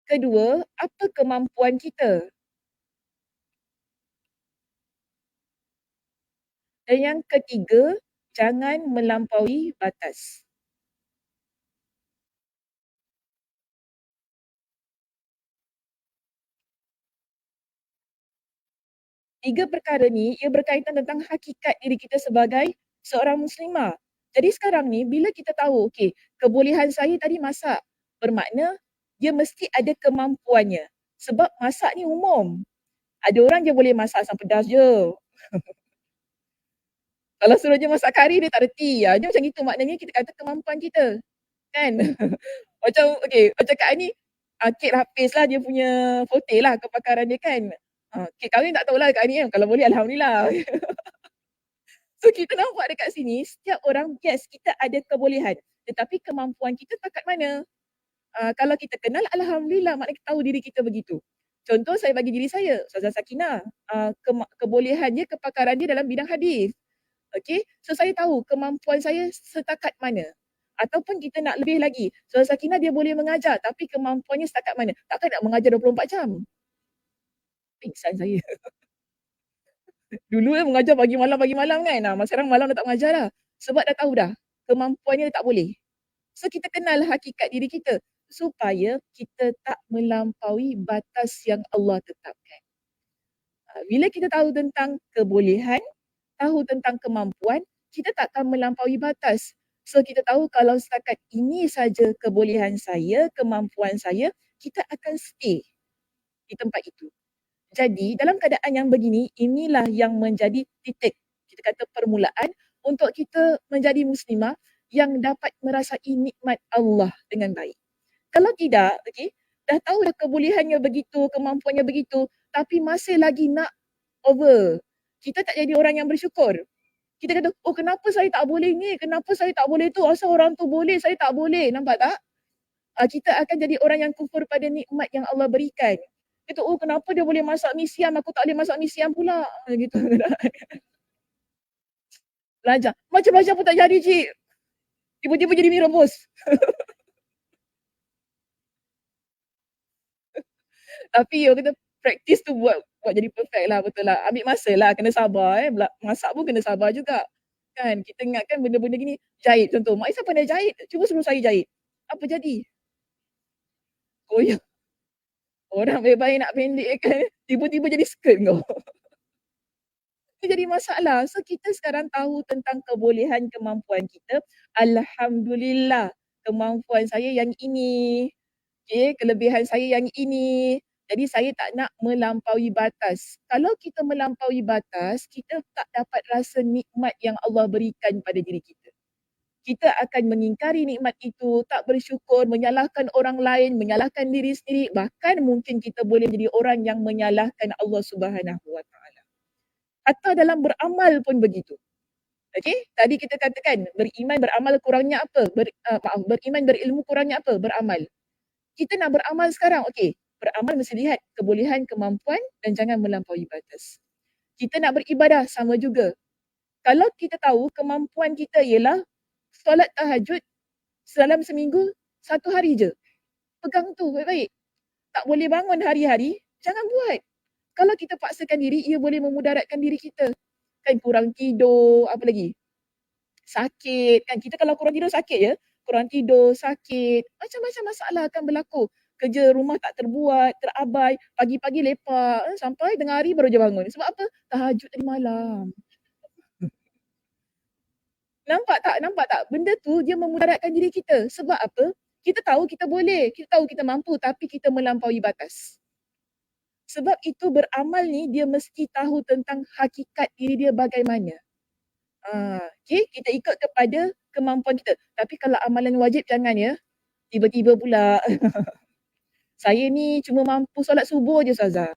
Kedua, apa kemampuan kita? Dan yang ketiga, jangan melampaui batas. Tiga perkara ni, ia berkaitan tentang hakikat diri kita sebagai seorang muslimah. Jadi sekarang ni, bila kita tahu, okey, kebolehan saya tadi masak, bermakna dia mesti ada kemampuannya. Sebab masak ni umum. Ada orang je boleh masak asam pedas je. Kalau suruh dia masak kari dia tak reti. Dia macam gitu maknanya kita kata kemampuan kita. Kan? Macam macam Kak Ani, Kek lapis lah dia punya forte lah, kepakaran dia kan. Kek kahwin tak tahulah Kak Ani kan, kalau boleh alhamdulillah. So kita nampak dekat sini, setiap orang yes kita ada kebolehan, tetapi kemampuan kita takat mana. Kalau kita kenal alhamdulillah, maknanya kita tahu diri kita begitu. Contoh saya bagi diri saya, Ustazah Sakinah, kebolehan dia, kepakaran dia dalam bidang hadis. Okey, so saya tahu kemampuan saya setakat mana. Ataupun kita nak lebih lagi, Ustazah Sakinah dia boleh mengajar tapi kemampuannya setakat mana? Takkan nak mengajar 24 jam. Pingsan saya. Dulu mengajar pagi malam kan. Sekarang malam dah tak mengajar dah. Sebab dah tahu dah kemampuannya tak boleh. So kita kenal hakikat diri kita supaya kita tak melampaui batas yang Allah tetapkan. Bila kita tahu tentang kebolehan, tahu tentang kemampuan, kita tak akan melampaui batas. So kita tahu kalau setakat ini saja kebolehan saya, kemampuan saya, kita akan stay di tempat itu. Jadi dalam keadaan yang begini, inilah yang menjadi titik, kita kata permulaan untuk kita menjadi muslimah yang dapat merasai nikmat Allah dengan baik. Kalau tidak, dah tahu dah kebolehannya begitu, kemampuannya begitu, tapi masih lagi nak over. Kita tak jadi orang yang bersyukur. Kita kata, oh kenapa saya tak boleh ni, kenapa saya tak boleh tu, asal orang tu boleh, saya tak boleh. Nampak tak? Kita akan jadi orang yang kufur pada nikmat yang Allah berikan. Kita, oh kenapa dia boleh masak mi siam, aku tak boleh masak mi siam pula. Gitu. Belajar. Macam-macam pun tak jadi, cik. Tiba-tiba jadi mi rebus. Tapi kita practice tu buat jadi perfect lah, betul lah. Ambil masa lah, kena sabar masak pun kena sabar juga. Kan, kita ingatkan benda-benda gini, jahit contoh. Mak Isa pandai jahit, cuba suruh saya jahit. Apa jadi? Koyak. Orang baik-baik nak pendekkan, tiba-tiba jadi skirt kau. Itu jadi masalah. So kita sekarang tahu tentang kebolehan kemampuan kita. Alhamdulillah, kemampuan saya yang ini. Kelebihan saya yang ini. Jadi saya tak nak melampaui batas. Kalau kita melampaui batas, kita tak dapat rasa nikmat yang Allah berikan pada diri kita. Kita akan mengingkari nikmat itu, tak bersyukur, menyalahkan orang lain, menyalahkan diri sendiri, bahkan mungkin kita boleh menjadi orang yang menyalahkan Allah Subhanahu Wa Taala. Atau dalam beramal pun begitu. Okey, tadi kita katakan beriman beramal kurangnya apa? Beriman berilmu kurangnya apa? Beramal. Kita nak beramal sekarang, okey. Beramal mesti lihat kebolehan, kemampuan dan jangan melampaui batas. Kita nak beribadah sama juga. Kalau kita tahu kemampuan kita ialah solat tahajud dalam seminggu 1 hari je. Pegang tu baik-baik. Tak boleh bangun hari-hari, jangan buat. Kalau kita paksakan diri, ia boleh memudaratkan diri kita. Kan kurang tidur, apa lagi? Sakit kan. Kita kalau kurang tidur sakit je. Kurang tidur, sakit. Macam-macam masalah akan berlaku. Kerja rumah tak terbuat, terabai. Pagi-pagi lepak. Sampai tengah hari baru je bangun. Sebab apa? Tahajud tadi malam. Nampak tak? Nampak tak? Benda tu dia memudaratkan diri kita. Sebab apa? Kita tahu kita boleh. Kita tahu kita mampu. Tapi kita melampaui batas. Sebab itu beramal ni dia mesti tahu tentang hakikat diri dia bagaimana. Kita ikut kepada kemampuan kita. Tapi kalau amalan wajib jangan ya. Tiba-tiba pula. Saya ni cuma mampu solat subuh je Ustazah.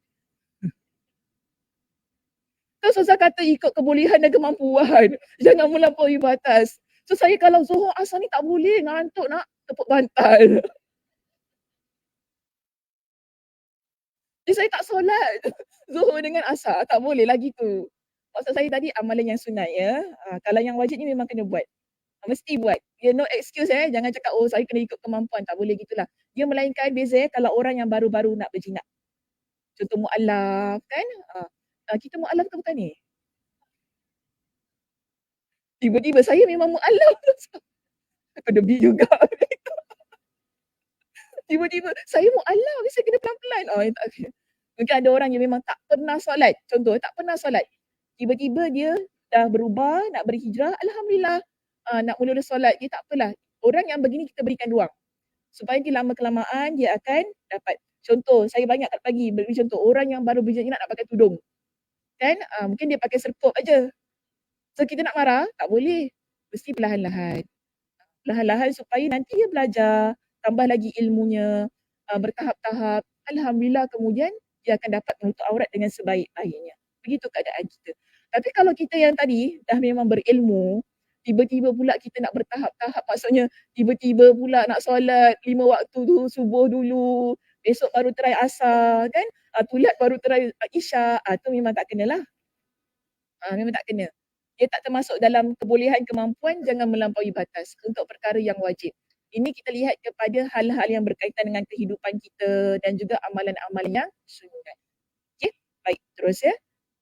Kan Ustazah kata ikut kebolehan dan kemampuan. Jangan melampaui batas. So saya kalau Zuhur Asar ni tak boleh. Ngantuk nak tepuk bantal. Jadi saya tak solat. Zuhur dengan Asar. Tak boleh lah gitu. Maksud saya tadi amalan yang sunat ya. Kalau yang wajib ni memang kena buat. Mesti buat. Dia no excuse jangan cakap oh saya kena ikut kemampuan. Tak boleh gitulah. Dia melainkan beza kalau orang yang baru-baru nak berjinak. Contoh mu'alaf kan. Kita mu'alaf ke bukan ni? Tiba-tiba saya memang mu'alaf. Aku debit juga. Tiba-tiba saya mu'alaf. Saya kena pelan-pelan. Mungkin ada orang yang memang tak pernah solat. Contoh tak pernah solat. Tiba-tiba dia dah berubah nak berhijrah. Alhamdulillah. Nak mula solat. Dia tak apalah. Orang yang begini kita berikan ruang. Supaya dia lama-kelamaan dia akan dapat. Contoh, saya banyak kat pagi beri contoh orang yang baru berjinak nak pakai tudung. Kan? Mungkin dia pakai serkup aja. So kita nak marah, tak boleh. Mesti perlahan-lahan. Perlahan-lahan supaya nanti dia belajar, tambah lagi ilmunya, bertahap-tahap. Alhamdulillah kemudian dia akan dapat menutup aurat dengan sebaik-baiknya. Begitu keadaan kita. Tapi kalau kita yang tadi dah memang berilmu, tiba-tiba pula kita nak bertahap-tahap, maksudnya tiba-tiba pula nak solat 5 waktu tu, subuh dulu, besok baru try asar kan, tulat baru try isyak, tu memang tak kenalah. Memang tak kena. Dia tak termasuk dalam kebolehan kemampuan, jangan melampaui batas untuk perkara yang wajib. Ini kita lihat kepada hal-hal yang berkaitan dengan kehidupan kita dan juga amalan-amalan yang sunat. Okey, baik, terus ya.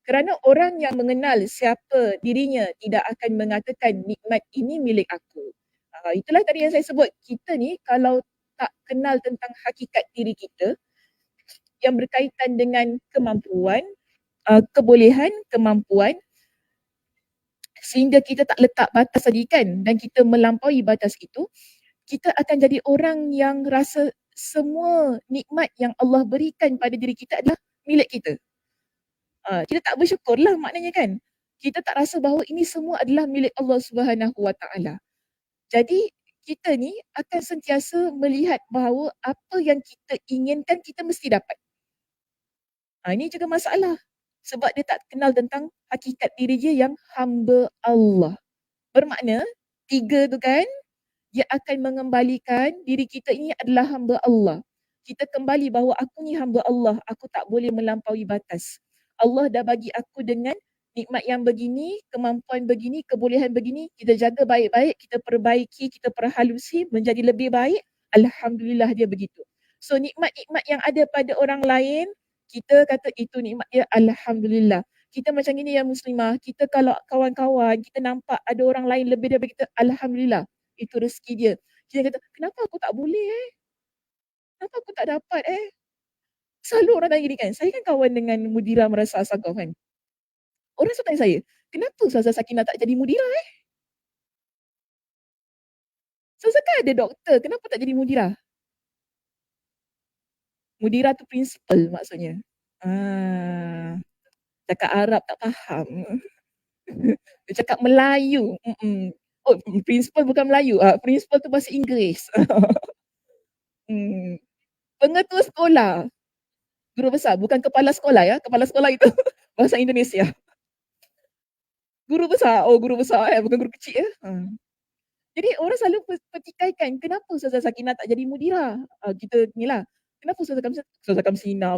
Kerana orang yang mengenal siapa dirinya tidak akan mengatakan nikmat ini milik aku. Itulah tadi yang saya sebut. Kita ni kalau tak kenal tentang hakikat diri kita yang berkaitan dengan kemampuan, kebolehan, kemampuan, sehingga kita tak letak batas lagi kan, dan kita melampaui batas itu, kita akan jadi orang yang rasa semua nikmat yang Allah berikan pada diri kita adalah milik kita. Kita tak bersyukurlah maknanya kan. Kita tak rasa bahawa ini semua adalah milik Allah Subhanahu Wa Taala. Jadi kita ni akan sentiasa melihat bahawa apa yang kita inginkan kita mesti dapat. Ini juga masalah. Sebab dia tak kenal tentang hakikat diri dia yang hamba Allah. Bermakna, 3 tu kan, dia akan mengembalikan diri kita ini adalah hamba Allah. Kita kembali bahawa aku ni hamba Allah, aku tak boleh melampaui batas. Allah dah bagi aku dengan nikmat yang begini, kemampuan begini, kebolehan begini, kita jaga baik-baik, kita perbaiki, kita perhalusi menjadi lebih baik. Alhamdulillah dia begitu. So nikmat-nikmat yang ada pada orang lain, kita kata itu nikmat dia, Alhamdulillah. Kita macam gini ya muslimah, kita kalau kawan-kawan, kita nampak ada orang lain lebih daripada kita, Alhamdulillah, itu rezeki dia. Kita kata, kenapa aku tak boleh Kenapa aku tak dapat Selalu orang tanya gini kan, saya kan kawan dengan Mudira Madrasah Asaqaf kan. Orang selalu tanya saya, kenapa Ustazah Sakinah tak jadi mudira Ustazah kan ada doktor, kenapa tak jadi mudira? Mudira tu principal maksudnya. Cakap Arab tak faham. Dia cakap Melayu. Oh, principal bukan Melayu. Principal tu bahasa Inggeris. Pengetua sekolah. Guru besar, bukan kepala sekolah ya. Kepala sekolah itu bahasa Indonesia. Guru besar. Oh, guru besar bukan guru kecil ya. Jadi orang selalu pertikaikan, kenapa Ustazah Sakinah tak jadi mudira? Kita ni lah. Kenapa Ustazah Kamsina,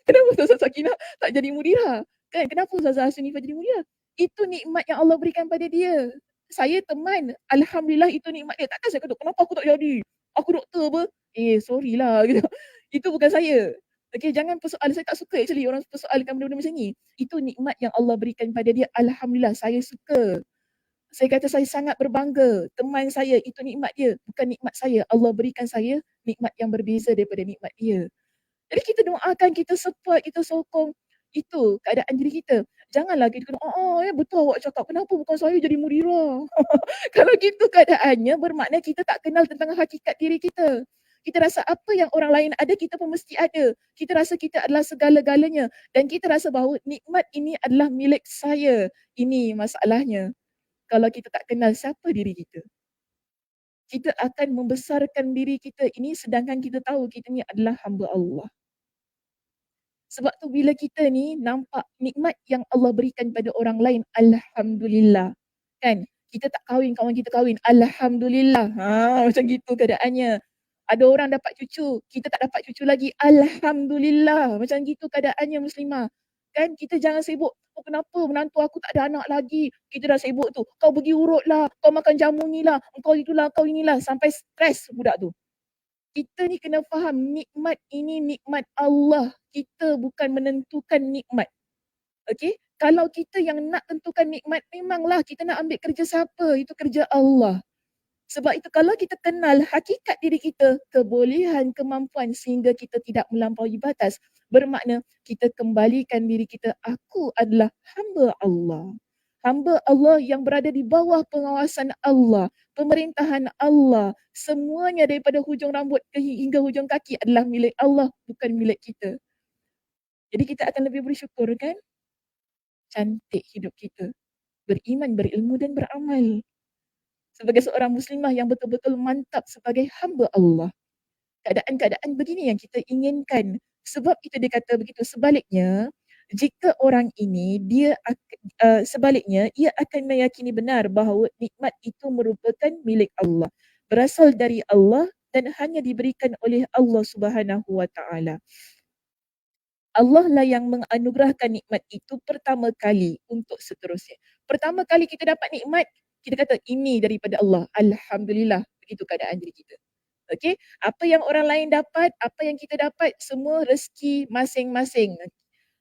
kenapa Ustazah Sakinah tak jadi mudira? Kan, kenapa Ustazah Sunifah jadi mudira? Itu nikmat yang Allah berikan pada dia. Saya teman, Alhamdulillah itu nikmat dia. Takkan saya kata, kenapa aku tak jadi? Aku doktor apa? Sorry lah. Gitu. Itu bukan saya. Okay, jangan persoal. Saya tak suka actually orang persoalkan benda-benda macam ni. Itu nikmat yang Allah berikan pada dia. Alhamdulillah, saya suka. Saya kata saya sangat berbangga. Teman saya, itu nikmat dia. Bukan nikmat saya. Allah berikan saya nikmat yang berbeza daripada nikmat dia. Jadi kita doakan, kita support, kita sokong. Itu keadaan diri kita. Janganlah kita kena, betul awak cakap. Kenapa bukan saya jadi mudira? Kalau gitu keadaannya, bermakna kita tak kenal tentang hakikat diri kita. Kita rasa apa yang orang lain ada, kita pun mesti ada. Kita rasa kita adalah segala-galanya. Dan kita rasa bahawa nikmat ini adalah milik saya. Ini masalahnya. Kalau kita tak kenal siapa diri kita, kita akan membesarkan diri kita ini sedangkan kita tahu kita ni adalah hamba Allah. Sebab tu bila kita ni nampak nikmat yang Allah berikan pada orang lain, Alhamdulillah. Kan? Kita tak kahwin, kawan kita kahwin, Alhamdulillah. Macam gitu keadaannya. Ada orang dapat cucu, kita tak dapat cucu lagi, Alhamdulillah. Macam gitu keadaannya muslimah. Kan kita jangan sibuk, kenapa menantu aku tak ada anak lagi? Kita dah sibuk tu, kau pergi urut lah, kau makan jamu ni lah, kau itulah, kau inilah, sampai stres budak tu. Kita ni kena faham nikmat ini nikmat Allah. Kita bukan menentukan nikmat. Okey? Kalau kita yang nak tentukan nikmat, memanglah kita nak ambil kerja siapa? Itu kerja Allah. Sebab itu kalau kita kenal hakikat diri kita, kebolehan, kemampuan sehingga kita tidak melampaui batas, bermakna kita kembalikan diri kita, aku adalah hamba Allah. Hamba Allah yang berada di bawah pengawasan Allah, pemerintahan Allah, semuanya daripada hujung rambut hingga hujung kaki adalah milik Allah, bukan milik kita. Jadi kita akan lebih bersyukur kan? Cantik hidup kita. beriman, berilmu dan beramal. Sebagai seorang muslimah yang betul-betul mantap sebagai hamba Allah. Keadaan-keadaan begini yang kita inginkan. Sebab itu dia kata begitu. Sebaliknya, jika orang ini sebaliknya ia akan meyakini benar bahawa nikmat itu merupakan milik Allah, berasal dari Allah dan hanya diberikan oleh Allah Subhanahu wa taala. Allah lah yang menganugerahkan nikmat itu pertama kali untuk seterusnya. Pertama kali kita dapat nikmat, kita kata ini daripada Allah. Alhamdulillah, begitu keadaan diri kita. Okey, apa yang orang lain dapat, apa yang kita dapat, semua rezeki masing-masing.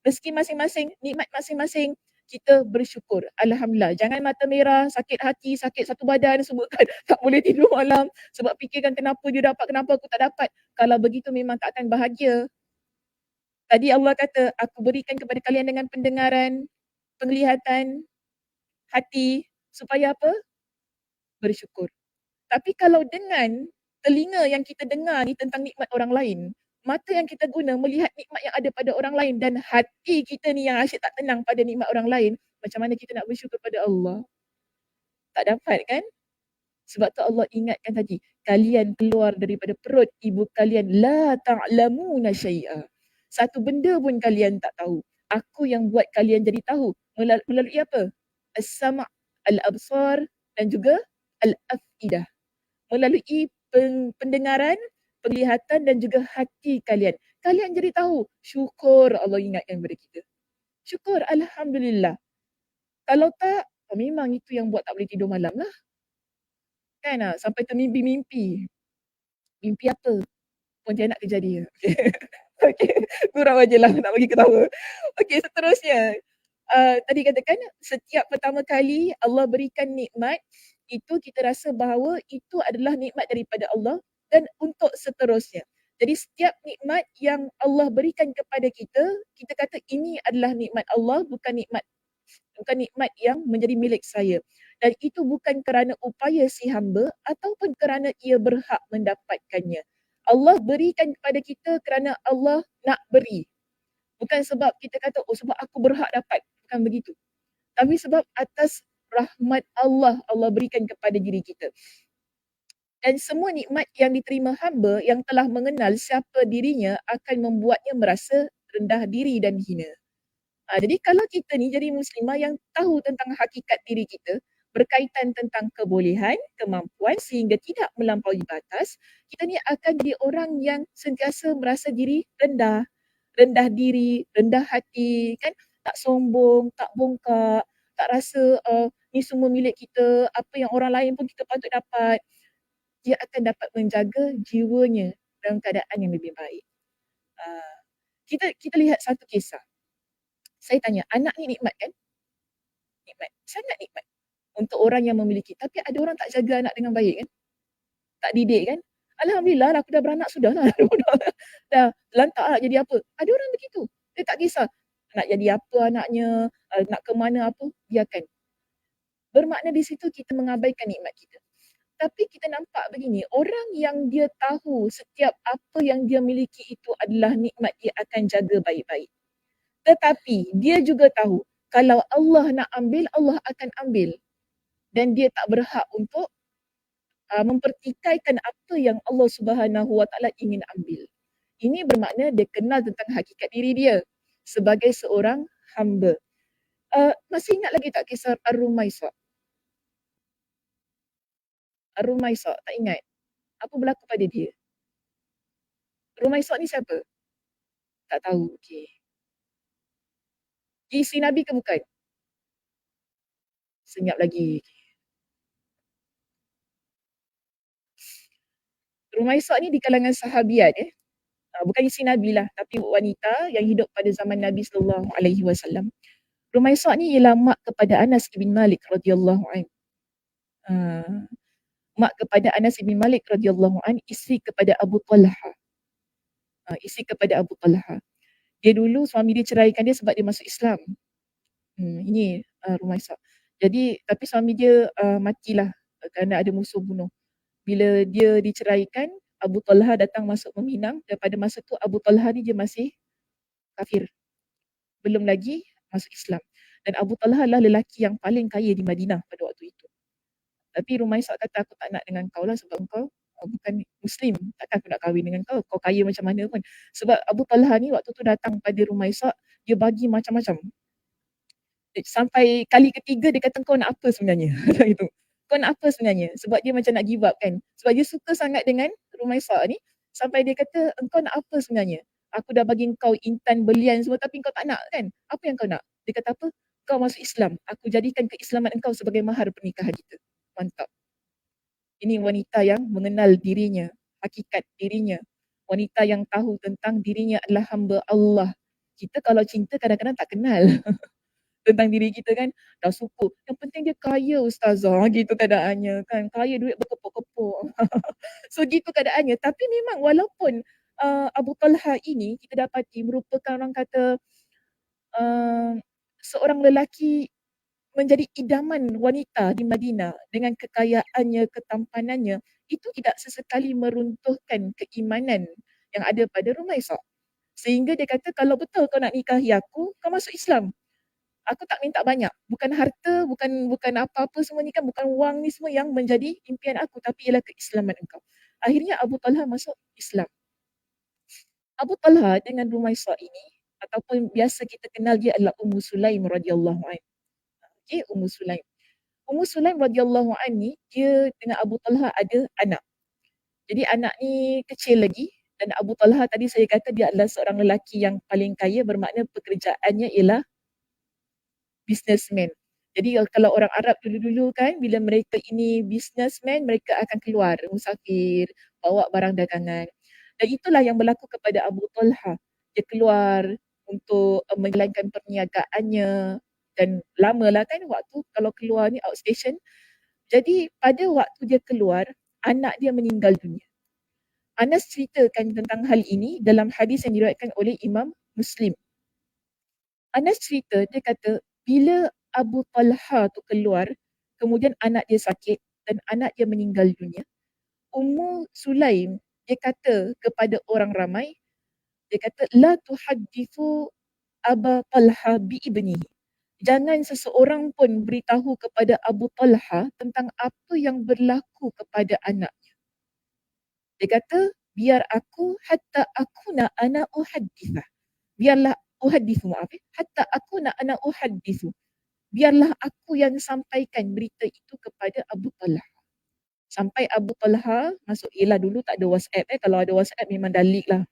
Rezeki masing-masing, nikmat masing-masing, kita bersyukur. Alhamdulillah. Jangan mata merah, sakit hati, sakit satu badan, semua kan tak boleh tidur malam sebab fikirkan kenapa dia dapat, kenapa aku tak dapat. Kalau begitu memang tak akan bahagia. Tadi Allah kata, aku berikan kepada kalian dengan pendengaran, penglihatan, hati, supaya apa? Bersyukur. Tapi kalau dengan telinga yang kita dengar ni tentang nikmat orang lain, mata yang kita guna melihat nikmat yang ada pada orang lain dan hati kita ni yang asyik tak tenang pada nikmat orang lain, macam mana kita nak bersyukur pada Allah? Tak dapat kan? Sebab tu Allah ingatkan tadi, kalian keluar daripada perut ibu kalian la ta'lamuna syai'a. Satu benda pun kalian tak tahu. Aku yang buat kalian jadi tahu melalui apa? As-sama', al-absar dan juga al-afidah. Melalui pendengaran, penglihatan dan juga hati kalian. Kalian jadi tahu, syukur Allah ingatkan kepada kita. Syukur, Alhamdulillah. Kalau tak, memang itu yang buat tak boleh tidur malam lah. Kan sampai termimpi-mimpi. Mimpi apa? Pontianak terjadi. Okey, gurau je lah nak bagi ketawa. Okey, seterusnya. Tadi katakan setiap pertama kali Allah berikan nikmat, itu kita rasa bahawa itu adalah nikmat daripada Allah dan untuk seterusnya. Jadi setiap nikmat yang Allah berikan kepada kita, kita kata ini adalah nikmat Allah, bukan nikmat yang menjadi milik saya. Dan itu bukan kerana upaya si hamba ataupun kerana ia berhak mendapatkannya. Allah berikan kepada kita kerana Allah nak beri. Bukan sebab kita kata, oh sebab aku berhak dapat. Bukan begitu. Tapi sebab atas rahmat Allah, Allah berikan kepada diri kita. Dan semua nikmat yang diterima hamba yang telah mengenal siapa dirinya akan membuatnya merasa rendah diri dan hina. Jadi kalau kita ni jadi muslimah yang tahu tentang hakikat diri kita, berkaitan tentang kebolehan, kemampuan sehingga tidak melampaui batas, kita ni akan jadi orang yang sentiasa merasa diri rendah, rendah diri, rendah hati, kan? Tak sombong, tak bongkak, tak rasa ni semua milik kita, apa yang orang lain pun kita patut dapat. Dia akan dapat menjaga jiwanya dalam keadaan yang lebih baik. Kita lihat satu kisah. Saya tanya, anak ni nikmat kan? Nikmat, sangat nikmat untuk orang yang memiliki. Tapi ada orang tak jaga anak dengan baik kan? Tak didik kan? Alhamdulillah lah, aku dah beranak sudah lah. Dah lantak lah jadi apa. Ada orang begitu. Dia tak kisah nak jadi apa anaknya, nak ke mana apa, biarkan. Bermakna di situ kita mengabaikan nikmat kita. Tapi kita nampak begini, orang yang dia tahu setiap apa yang dia miliki itu adalah nikmat, dia akan jaga baik-baik. Tetapi dia juga tahu kalau Allah nak ambil, Allah akan ambil. Dan dia tak berhak untuk mempertikaikan apa yang Allah Subhanahu Wa Taala ingin ambil. Ini bermakna dia kenal tentang hakikat diri dia sebagai seorang hamba. Masih ingat lagi tak kisah Ar-Rumaisa? Ar-Rumaisa, tak ingat? Apa berlaku pada dia? Rumaisa ni siapa? Tak tahu. Okey. Isteri Nabi ke bukan? Senyap lagi. Rumaisa ni di kalangan sahabiat bukan isteri Nabi lah, tapi wanita yang hidup pada zaman Nabi sallallahu alaihi wasallam. Rumaisa ni ialah mak kepada Anas bin Malik radhiyallahu anhu. Mak kepada Anas bin Malik radhiyallahu anhu, isteri kepada Abu Talha. Isteri kepada Abu Talha. Dia dulu suami dia ceraikan dia sebab dia masuk Islam. Ini Rumaisa. Jadi tapi suami dia matilah kerana ada musuh bunuh. Bila dia diceraikan, Abu Talha datang masuk meminang dan pada masa tu Abu Talha ni dia masih kafir. Belum lagi masuk Islam. Dan Abu Talha adalah lelaki yang paling kaya di Madinah pada waktu itu. Tapi Rumaisah kata, aku tak nak dengan kau lah sebab kau bukan Muslim. Takkan aku nak kahwin dengan kau. Kau kaya macam mana pun. Sebab Abu Talha ni waktu tu datang pada Rumaisah, dia bagi macam-macam. Sampai kali ketiga dia kata, kau nak apa sebenarnya? Itu. Kau nak apa sebenarnya? Sebab dia macam nak give up kan. Sebab dia suka sangat dengan Rumaisah ni. Sampai dia kata, engkau nak apa sebenarnya? Aku dah bagi kau intan, belian semua tapi kau tak nak kan? Apa yang kau nak? Dia kata apa? Kau masuk Islam. Aku jadikan keislaman engkau sebagai mahar pernikahan kita. Mantap. Ini wanita yang mengenal dirinya, hakikat dirinya. Wanita yang tahu tentang dirinya adalah hamba Allah. Kita kalau cinta kadang-kadang tak kenal tentang diri kita kan. Dah suka. Yang penting dia kaya ustazah. Gitu keadaannya kan. Kaya duit berkepuk-kepuk. So gitu keadaannya. Tapi memang walaupun Abu Talha ini kita dapati merupakan orang kata uh, seorang lelaki menjadi idaman wanita di Madinah dengan kekayaannya, ketampanannya, itu tidak sesekali meruntuhkan keimanan yang ada pada Rumaisah. Sehingga dia kata, kalau betul kau nak nikahi aku, kau masuk Islam. Aku tak minta banyak. Bukan harta, bukan apa-apa semua ni kan, bukan wang ni semua yang menjadi impian aku, tapi ialah keislaman engkau. Akhirnya Abu Talha masuk Islam. Abu Talha dengan Rumaisah ini, ataupun biasa kita kenal dia adalah Ummu Sulaim radhiyallahu anha. Okay, Ummu Sulaim. Ummu Sulaim radhiyallahu anha ni dia dengan Abu Talha ada anak. Jadi anak ni kecil lagi dan Abu Talha tadi saya kata dia adalah seorang lelaki yang paling kaya, bermakna pekerjaannya ialah businessman. Jadi kalau orang Arab dulu-dulu kan bila mereka ini businessman, mereka akan keluar musafir, bawa barang dagangan. Dan itulah yang berlaku kepada Abu Talha. Dia keluar untuk menjalankan perniagaannya dan lamalah kan waktu kalau keluar ni outstation. Jadi pada waktu dia keluar, anak dia meninggal dunia. Anas ceritakan tentang hal ini dalam hadis yang diriwayatkan oleh Imam Muslim. Anas cerita, dia kata, bila Abu Talha tu keluar, kemudian anak dia sakit dan anak dia meninggal dunia, Ummu Sulaim, dia kata kepada orang ramai, dia kata, la tuhaddithu Aba Talha bi ibnihi. Jangan seseorang pun beritahu kepada Abu Talha tentang apa yang berlaku kepada anaknya. Dia kata, biar aku hatta akuna ana uhaddithah. Biarlah uhadithu, maaf hatta akuna ana uhadithu. Biarlah aku yang sampaikan berita itu kepada Abu Talha. Sampai Abu Talha masuk, yelah dulu tak ada WhatsApp kalau ada WhatsApp memang dalik lah.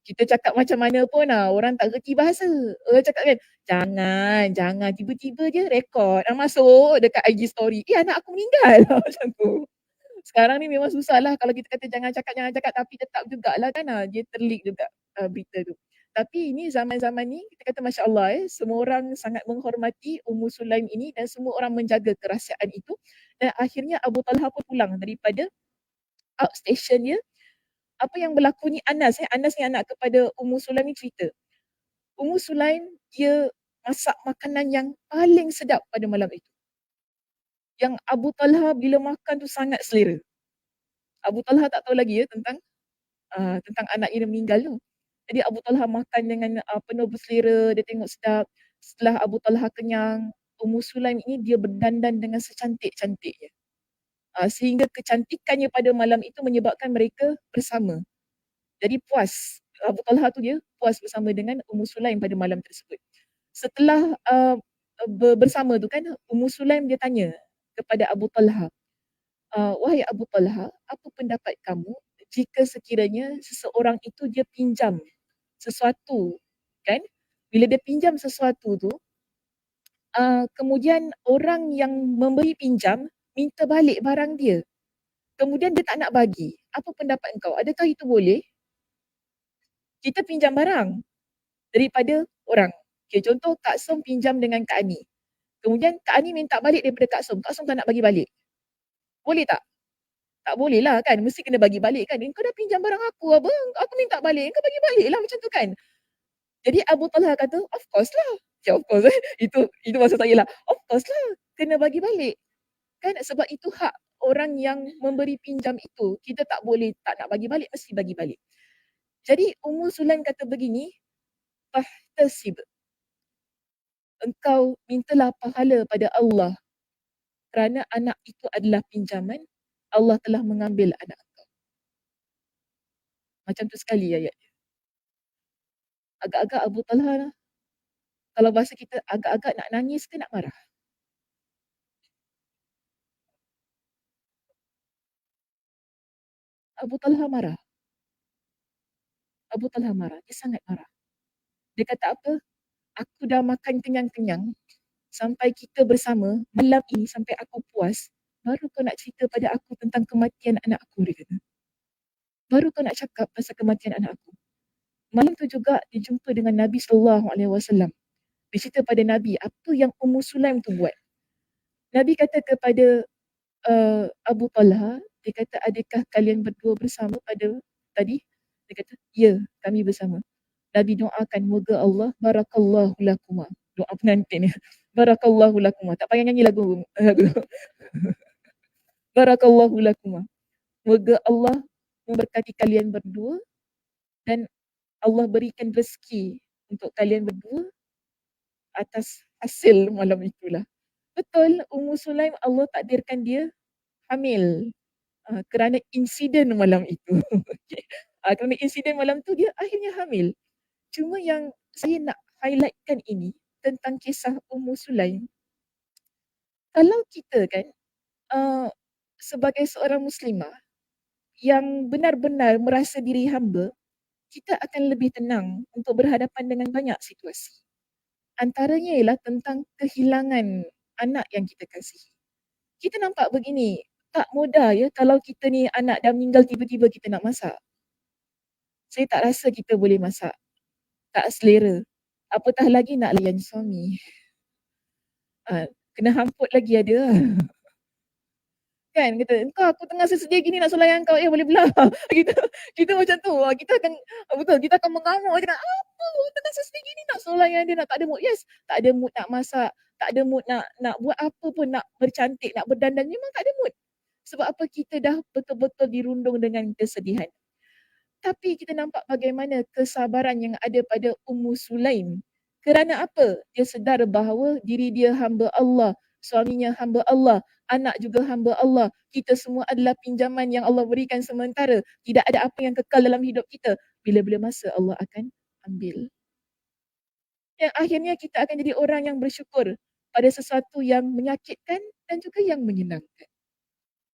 Kita cakap macam mana pun orang tak reti bahasa. Orang cakap kan, jangan tiba-tiba je rekod masuk dekat IG story. Anak aku meninggal macam tu. Sekarang ni memang susah lah kalau kita kata jangan cakap tapi tetap jugalah kan dia terleak juga berita tu. Tapi ini zaman-zaman ni kita kata Masya Allah semua orang sangat menghormati Ummu Sulaim ini dan semua orang menjaga kerahsiaan itu. Dan akhirnya Abu Talha pun pulang daripada outstation dia. Apa yang berlaku ni Anas ni anak kepada Ummu Sulaim ni cerita. Ummu Sulaim dia masak makanan yang paling sedap pada malam itu. Yang Abu Talha bila makan tu sangat selera. Abu Talha tak tahu lagi tentang anak dia meninggal tu. Jadi Abu Talha makan dengan penuh berselera, dia tengok sedap. Setelah Abu Talha kenyang, Ummu Sulaim ini dia berdandan dengan secantik-cantiknya. Sehingga kecantikannya pada malam itu menyebabkan mereka bersama. Jadi puas. Abu Talha tu dia puas bersama dengan Ummu Sulaim pada malam tersebut. Setelah bersama tu kan, Ummu Sulaim dia tanya kepada Abu Talha, wahai Abu Talha, apa pendapat kamu jika sekiranya seseorang itu dia pinjam sesuatu, kan? Bila dia pinjam sesuatu tu, kemudian orang yang memberi pinjam minta balik barang dia. Kemudian dia tak nak bagi. Apa pendapat engkau? Adakah itu boleh? Kita pinjam barang daripada orang. Okay, contoh Kak Som pinjam dengan Kak Ani. Kemudian Kak Ani minta balik daripada Kak Som. Kak Som tak nak bagi balik. Boleh tak? Tak boleh lah kan. Mesti kena bagi balik kan. Kau dah pinjam barang aku abang. Aku minta balik. Kau bagi balik lah macam tu kan. Jadi Abu Talha kata, of course lah. Ya of course itu maksud saya lah. Of course lah. Kena bagi balik. Kan sebab itu hak orang yang memberi pinjam itu. Kita tak boleh tak nak bagi balik. Mesti bagi balik. Jadi Ummu Sulaim kata begini, fahtasib. engkau mintalah pahala pada Allah kerana anak itu adalah pinjaman, Allah telah mengambil anak engkau. Macam tu sekali ayat. Agak-agak Abu Talha, kalau bahasa kita agak-agak nak nangis ke nak marah? Abu Talha marah. Abu Talha marah. Dia sangat marah. Dia kata apa? Aku dah makan kenyang-kenyang sampai kita bersama malam ini sampai aku puas. Baru kau nak cerita pada aku tentang kematian anak aku, dia kata. Baru kau nak cakap pasal kematian anak aku. Malam tu juga dia jumpa dengan Nabi SAW. Dia cerita pada Nabi apa yang Ummu Sulaim tu buat. Nabi kata kepada Abu Talha, dia kata, adakah kalian berdua bersama pada tadi? Dia kata, ya, kami bersama. Nabi doakan, moga Allah barakallahu lakuma. Doa pengantin ni. Barakallahu lakuma. Tak payah nyanyi lagu. Barakallahu lakuma. Moga Allah memberkati kalian berdua dan Allah berikan rezeki untuk kalian berdua atas hasil malam itulah. Betul, Ummu Sulaim Allah takdirkan dia hamil kerana insiden malam itu. Okay. Kerana insiden malam tu dia akhirnya hamil. Cuma yang saya nak highlightkan ini tentang kisah Ummu Sulaim. Kalau kita kan sebagai seorang muslimah yang benar-benar merasa diri hamba, kita akan lebih tenang untuk berhadapan dengan banyak situasi. Antaranya ialah tentang kehilangan anak yang kita kasihi. Kita nampak begini, tak mudah ya kalau kita ni anak dah meninggal tiba-tiba kita nak masak. Saya tak rasa kita boleh masak. Tak selera. Apatah lagi nak layan suami. Kena hamput lagi ada lah. Kan kata, engkau aku tengah sesedia gini nak solayan kau, boleh belah. kita macam tu. Kita akan, betul, kita akan mengamuk. Kita nak, apa tengah sesedia gini nak solayan dia, nak tak ada mood. Yes, tak ada mood nak masak. Tak ada mood nak buat apa pun, nak bercantik, nak berdandan. Memang tak ada mood. Sebab apa, kita dah betul-betul dirundung dengan kesedihan. Tapi kita nampak bagaimana kesabaran yang ada pada Ummu Sulaim. Kerana apa? Dia sedar bahawa diri dia hamba Allah, suaminya hamba Allah, anak juga hamba Allah. Kita semua adalah pinjaman yang Allah berikan sementara. Tidak ada apa yang kekal dalam hidup kita. Bila-bila masa Allah akan ambil. Yang akhirnya kita akan jadi orang yang bersyukur pada sesuatu yang menyakitkan dan juga yang menyenangkan.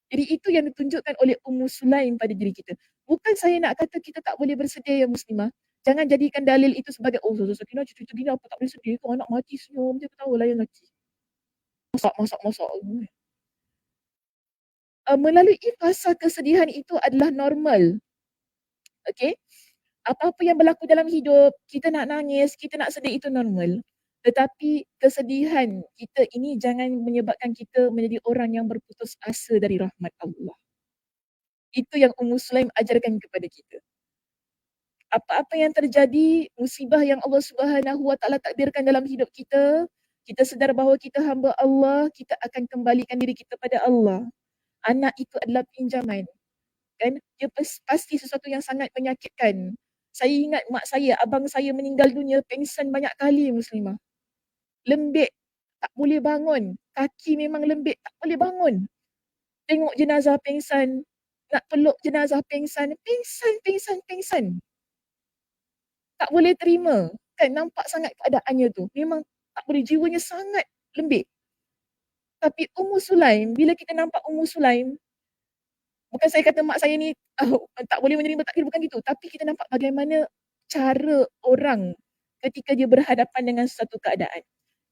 Jadi itu yang ditunjukkan oleh Ummu Sulaim pada diri kita. Bukan saya nak kata kita tak boleh bersedih ya muslimah. Jangan jadikan dalil itu sebagai, oh Sakinah cerita gini apa tak boleh sedih, kau anak mati senyum, dia tahu lah yang mati. Masak. Melalui fasa kesedihan itu adalah normal. Okay? Apa-apa yang berlaku dalam hidup, kita nak nangis, kita nak sedih, itu normal. Tetapi kesedihan kita ini jangan menyebabkan kita menjadi orang yang berputus asa dari rahmat Allah. Itu yang Ummu Sulaim ajarkan kepada kita. Apa-apa yang terjadi, musibah yang Allah Subhanahu Wa Taala takdirkan dalam hidup kita, kita sedar bahawa kita hamba Allah, kita akan kembalikan diri kita pada Allah. Anak itu adalah pinjaman. Kan? Dia pasti sesuatu yang sangat menyakitkan. Saya ingat mak saya, abang saya meninggal dunia, pengsan banyak kali muslimah. Lembik, tak boleh bangun. Kaki memang lembik, tak boleh bangun. Tengok jenazah pengsan, nak peluk jenazah pengsan. Tak boleh terima. Kan nampak sangat keadaannya tu. Memang tak boleh, jiwanya sangat lembik. Tapi Ummu Sulaim, bila kita nampak Ummu Sulaim, bukan saya kata mak saya ni tak boleh menerima takdir, bukan gitu. Tapi kita nampak bagaimana cara orang ketika dia berhadapan dengan suatu keadaan.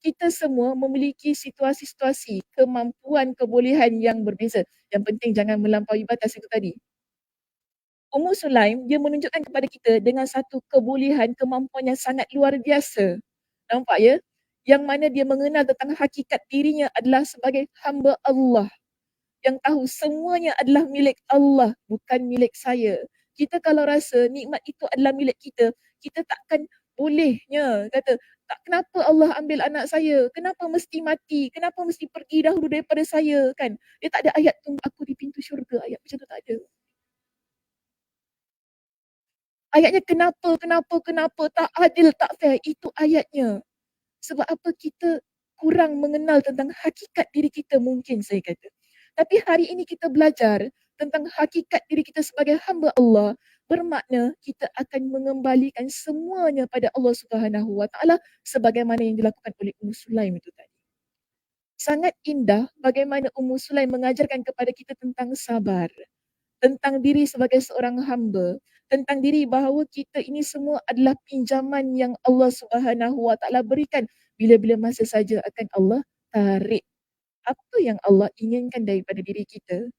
Kita semua memiliki situasi-situasi, kemampuan, kebolehan yang berbeza. Yang penting jangan melampaui batas itu tadi. Ummu Sulaim, dia menunjukkan kepada kita dengan satu kebolehan, kemampuan yang sangat luar biasa. Nampak ya? Yang mana dia mengenal tentang hakikat dirinya adalah sebagai hamba Allah. Yang tahu semuanya adalah milik Allah, bukan milik saya. Kita kalau rasa nikmat itu adalah milik kita, kita takkan bolehnya kata, tak, kenapa Allah ambil anak saya? Kenapa mesti mati? Kenapa mesti pergi dahulu daripada saya? Kan? Dia tak ada ayat tunggu aku di pintu syurga. Ayat macam tu tak ada. Ayatnya kenapa, tak adil, tak fair. Itu ayatnya. Sebab apa? Kita kurang mengenal tentang hakikat diri kita mungkin saya kata. Tapi hari ini kita belajar tentang hakikat diri kita sebagai hamba Allah, bermakna kita akan mengembalikan semuanya pada Allah Subhanahu Wa Taala sebagaimana yang dilakukan oleh Ummu Sulaim itu tadi. Sangat indah bagaimana Ummu Sulaim mengajarkan kepada kita tentang sabar, tentang diri sebagai seorang hamba, tentang diri bahawa kita ini semua adalah pinjaman yang Allah Subhanahu Wa Taala berikan. Bila-bila masa saja akan Allah tarik apa yang Allah inginkan daripada diri kita.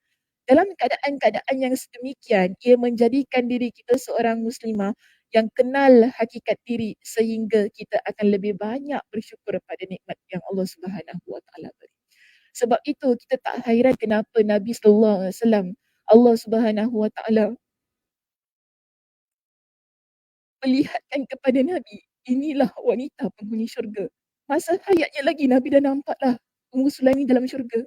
Dalam keadaan-keadaan yang sedemikian, ia menjadikan diri kita seorang muslimah yang kenal hakikat diri sehingga kita akan lebih banyak bersyukur pada nikmat yang Allah Subhanahu Wa Taala beri. Sebab itu kita tak hairan kenapa Nabi sallallahu alaihi wasallam Allah Subhanahu Wa Taala perlihatkan kepada Nabi, inilah wanita penghuni syurga. Masa hayatnya lagi Nabi dah nampaklah Ummu Sulaim ni dalam syurga.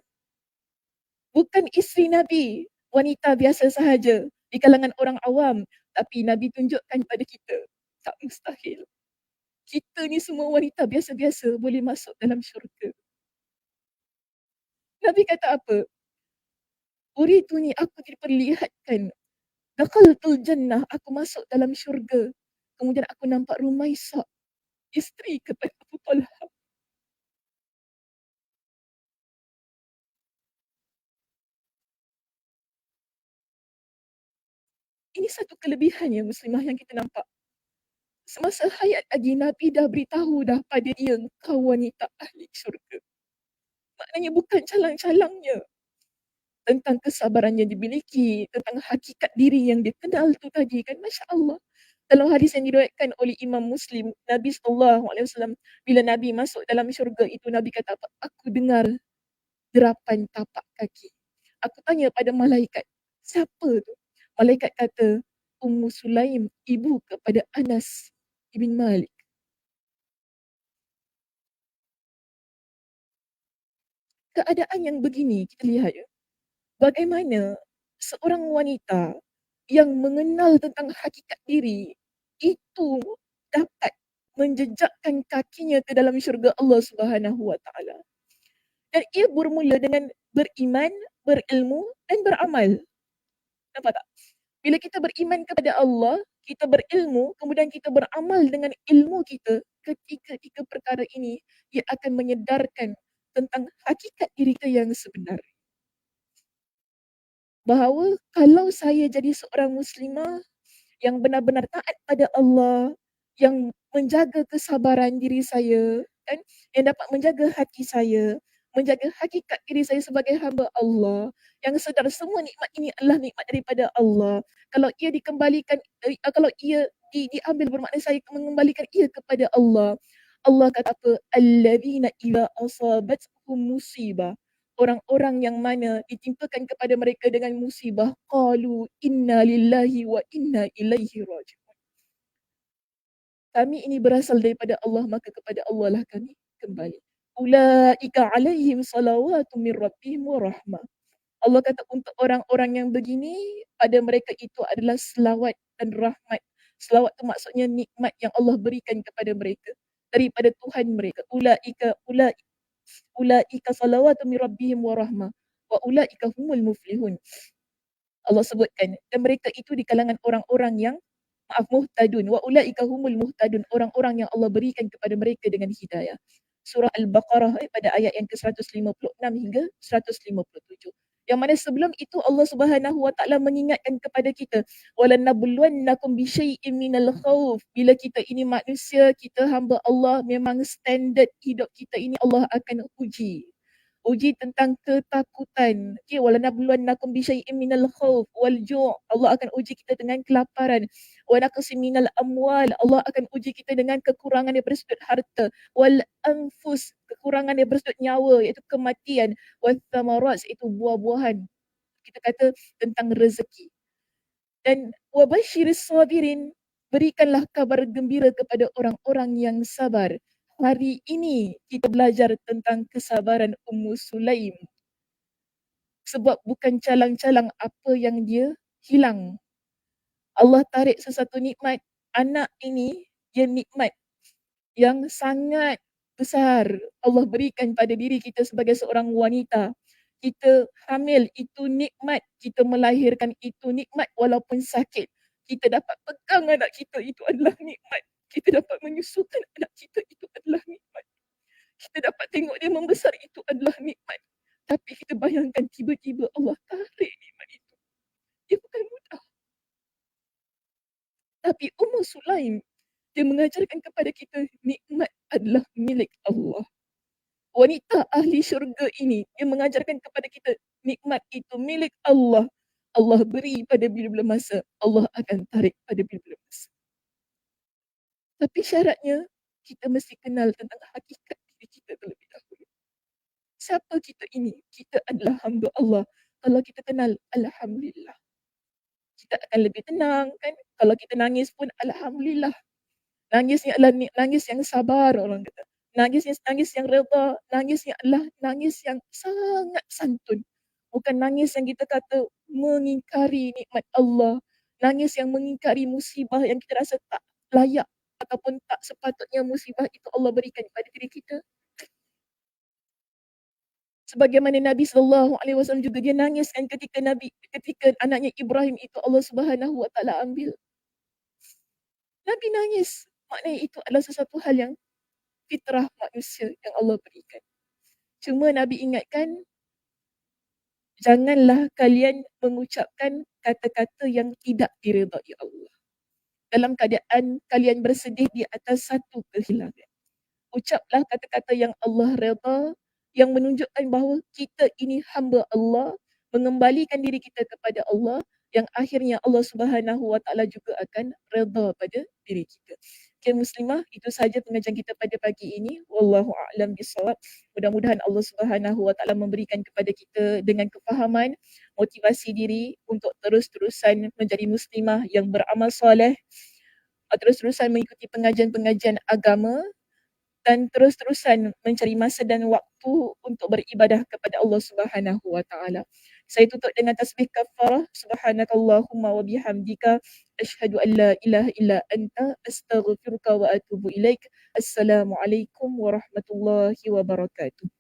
Bukan isteri Nabi, wanita biasa sahaja di kalangan orang awam, tapi Nabi tunjukkan pada kita, tak mustahil. Kita ni semua wanita biasa-biasa boleh masuk dalam syurga. Nabi kata apa? Urituni, aku diperlihatkan. Dakhaltul jannah, aku masuk dalam syurga. Kemudian aku nampak Rumaisah, isteri kepada Abu Talha. Ini satu kelebihan ya muslimah yang kita nampak. Semasa hayat lagi Nabi dah beritahu dah pada dia, engkau wanita ahli syurga. Maknanya bukan calang-calangnya. Tentang kesabaran yang dimiliki, tentang hakikat diri yang dia kenal tu tadi kan, Masya Allah. Dalam hadis yang diriwayatkan oleh Imam Muslim, Nabi SAW, bila Nabi masuk dalam syurga itu, Nabi kata apa? Aku dengar derapan tapak kaki. Aku tanya pada malaikat, siapa tu? Malaikat kata, Ummu Sulaim, ibu kepada Anas ibn Malik. Keadaan yang begini kita lihat ya. Bagaimana seorang wanita yang mengenal tentang hakikat diri itu dapat menjejakkan kakinya ke dalam syurga Allah Subhanahu Wa Taala. Dan ia bermula dengan beriman, berilmu dan beramal. Nampak tak? Bila kita beriman kepada Allah, kita berilmu, kemudian kita beramal dengan ilmu kita, ketiga-tiga perkara ini ia akan menyedarkan tentang hakikat diri kita yang sebenar. Bahawa kalau saya jadi seorang muslimah yang benar-benar taat pada Allah, yang menjaga kesabaran diri saya, kan, yang dapat menjaga hati saya, menjaga hakikat diri saya sebagai hamba Allah, yang sedar semua nikmat ini adalah nikmat daripada Allah. Kalau ia dikembalikan, kalau ia diambil, bermakna saya mengembalikan ia kepada Allah. Allah kata apa? Alladzina idza asabatuhum musibah. Orang-orang yang mana ditimpakan kepada mereka dengan musibah, qalu inna lillahi wa inna ilaihi raji'un. Kami ini berasal daripada Allah, maka kepada Allah lah kami kembali. Ulaika alaihim salawatu min rabbihim wa rahmah. Allah kata untuk orang-orang yang begini, pada mereka itu adalah selawat dan rahmat. Selawat itu maksudnya nikmat yang Allah berikan kepada mereka daripada Tuhan mereka. Ulaika salawatu min rabbihim wa rahmah wa ulaika humul muflihun. Allah sebutkan, dan mereka itu di kalangan orang-orang yang muhtadun, wa ulaika humul muhtadun, orang-orang yang Allah berikan kepada mereka dengan hidayah. Surah Al-Baqarah pada ayat yang ke-156 hingga 157. Yang mana sebelum itu Allah Subhanahu Wa Taala mengingatkan kepada kita, walanabluwannakum bisyai'in minal khauf. Bila kita ini manusia, kita hamba Allah, memang standard hidup kita ini Allah akan uji. Uji tentang ketakutan. Okay, walanabluwannakum bisyai'in minal khauf wal ju'. Allah akan uji kita dengan kelaparan. Wa naqsin minal amwal. Allah akan uji kita dengan kekurangan daripada sudut harta. Wal anfus, kekurangan daripada sudut nyawa, iaitu kematian. Wal thamarat, iaitu buah-buahan. Kita kata tentang rezeki. Dan wabashiris sabirin, berikanlah kabar gembira kepada orang-orang yang sabar. Hari ini kita belajar tentang kesabaran Ummu Sulaim. Sebab bukan calang-calang apa yang dia hilang. Allah tarik sesuatu nikmat. Anak ini dia nikmat yang sangat besar Allah berikan pada diri kita sebagai seorang wanita. Kita hamil itu nikmat, kita melahirkan itu nikmat walaupun sakit. Kita dapat pegang anak kita itu adalah nikmat. Kita dapat menyusukan anak kita itu adalah nikmat. Kita dapat tengok dia membesar itu adalah nikmat. Tapi kita bayangkan tiba-tiba Allah tarik nikmat itu. Dia bukan mudah. Tapi Ummu Sulaim, dia mengajarkan kepada kita nikmat adalah milik Allah. Wanita ahli syurga ini, dia mengajarkan kepada kita nikmat itu milik Allah. Allah beri pada bila-bila masa, Allah akan tarik pada bila-bila masa. Tapi syaratnya, kita mesti kenal tentang hakikat diri kita terlebih dahulu. Siapa kita ini? Kita adalah hamba Allah. Kalau kita kenal, Alhamdulillah. Kita akan lebih tenang kan? Kalau kita nangis pun, Alhamdulillah. Nangisnya adalah nangis yang sabar orang kata. Nangis yang redha, nangisnya adalah nangis yang sangat santun. Bukan nangis yang kita kata mengingkari nikmat Allah. Nangis yang mengingkari musibah yang kita rasa tak layak ataupun tak sepatutnya musibah itu Allah berikan kepada diri kita. Sebagaimana Nabi SAW juga dia nangis kan ketika anaknya Ibrahim itu Allah Subhanahu Wa Taala ambil. Nabi nangis. Maknanya itu adalah sesuatu hal yang fitrah manusia yang Allah berikan. Cuma Nabi ingatkan, janganlah kalian mengucapkan kata-kata yang tidak diredai Allah. Dalam keadaan kalian bersedih di atas satu kehilangan. Ucaplah kata-kata yang Allah redha, yang menunjukkan bahawa kita ini hamba Allah, mengembalikan diri kita kepada Allah, yang akhirnya Allah Subhanahu Wa Taala juga akan redha pada diri kita. Okay, muslimah, itu sahaja pengajian kita pada pagi ini. Wallahu a'lam bishawab. Mudah-mudahan Allah Subhanahu Wa Taala memberikan kepada kita dengan kefahaman, motivasi diri untuk terus-terusan menjadi muslimah yang beramal soleh, terus-terusan mengikuti pengajian-pengajian agama, dan terus-terusan mencari masa dan waktu untuk beribadah kepada Allah Subhanahu Wa Taala. Saya tutup dengan tasbih kafarah. Subhanakallahumma wa bihamdika asyhadu an la ilaha illa anta astaghfiruka wa atubu ilaik. Assalamualaikum warahmatullahi wabarakatuh.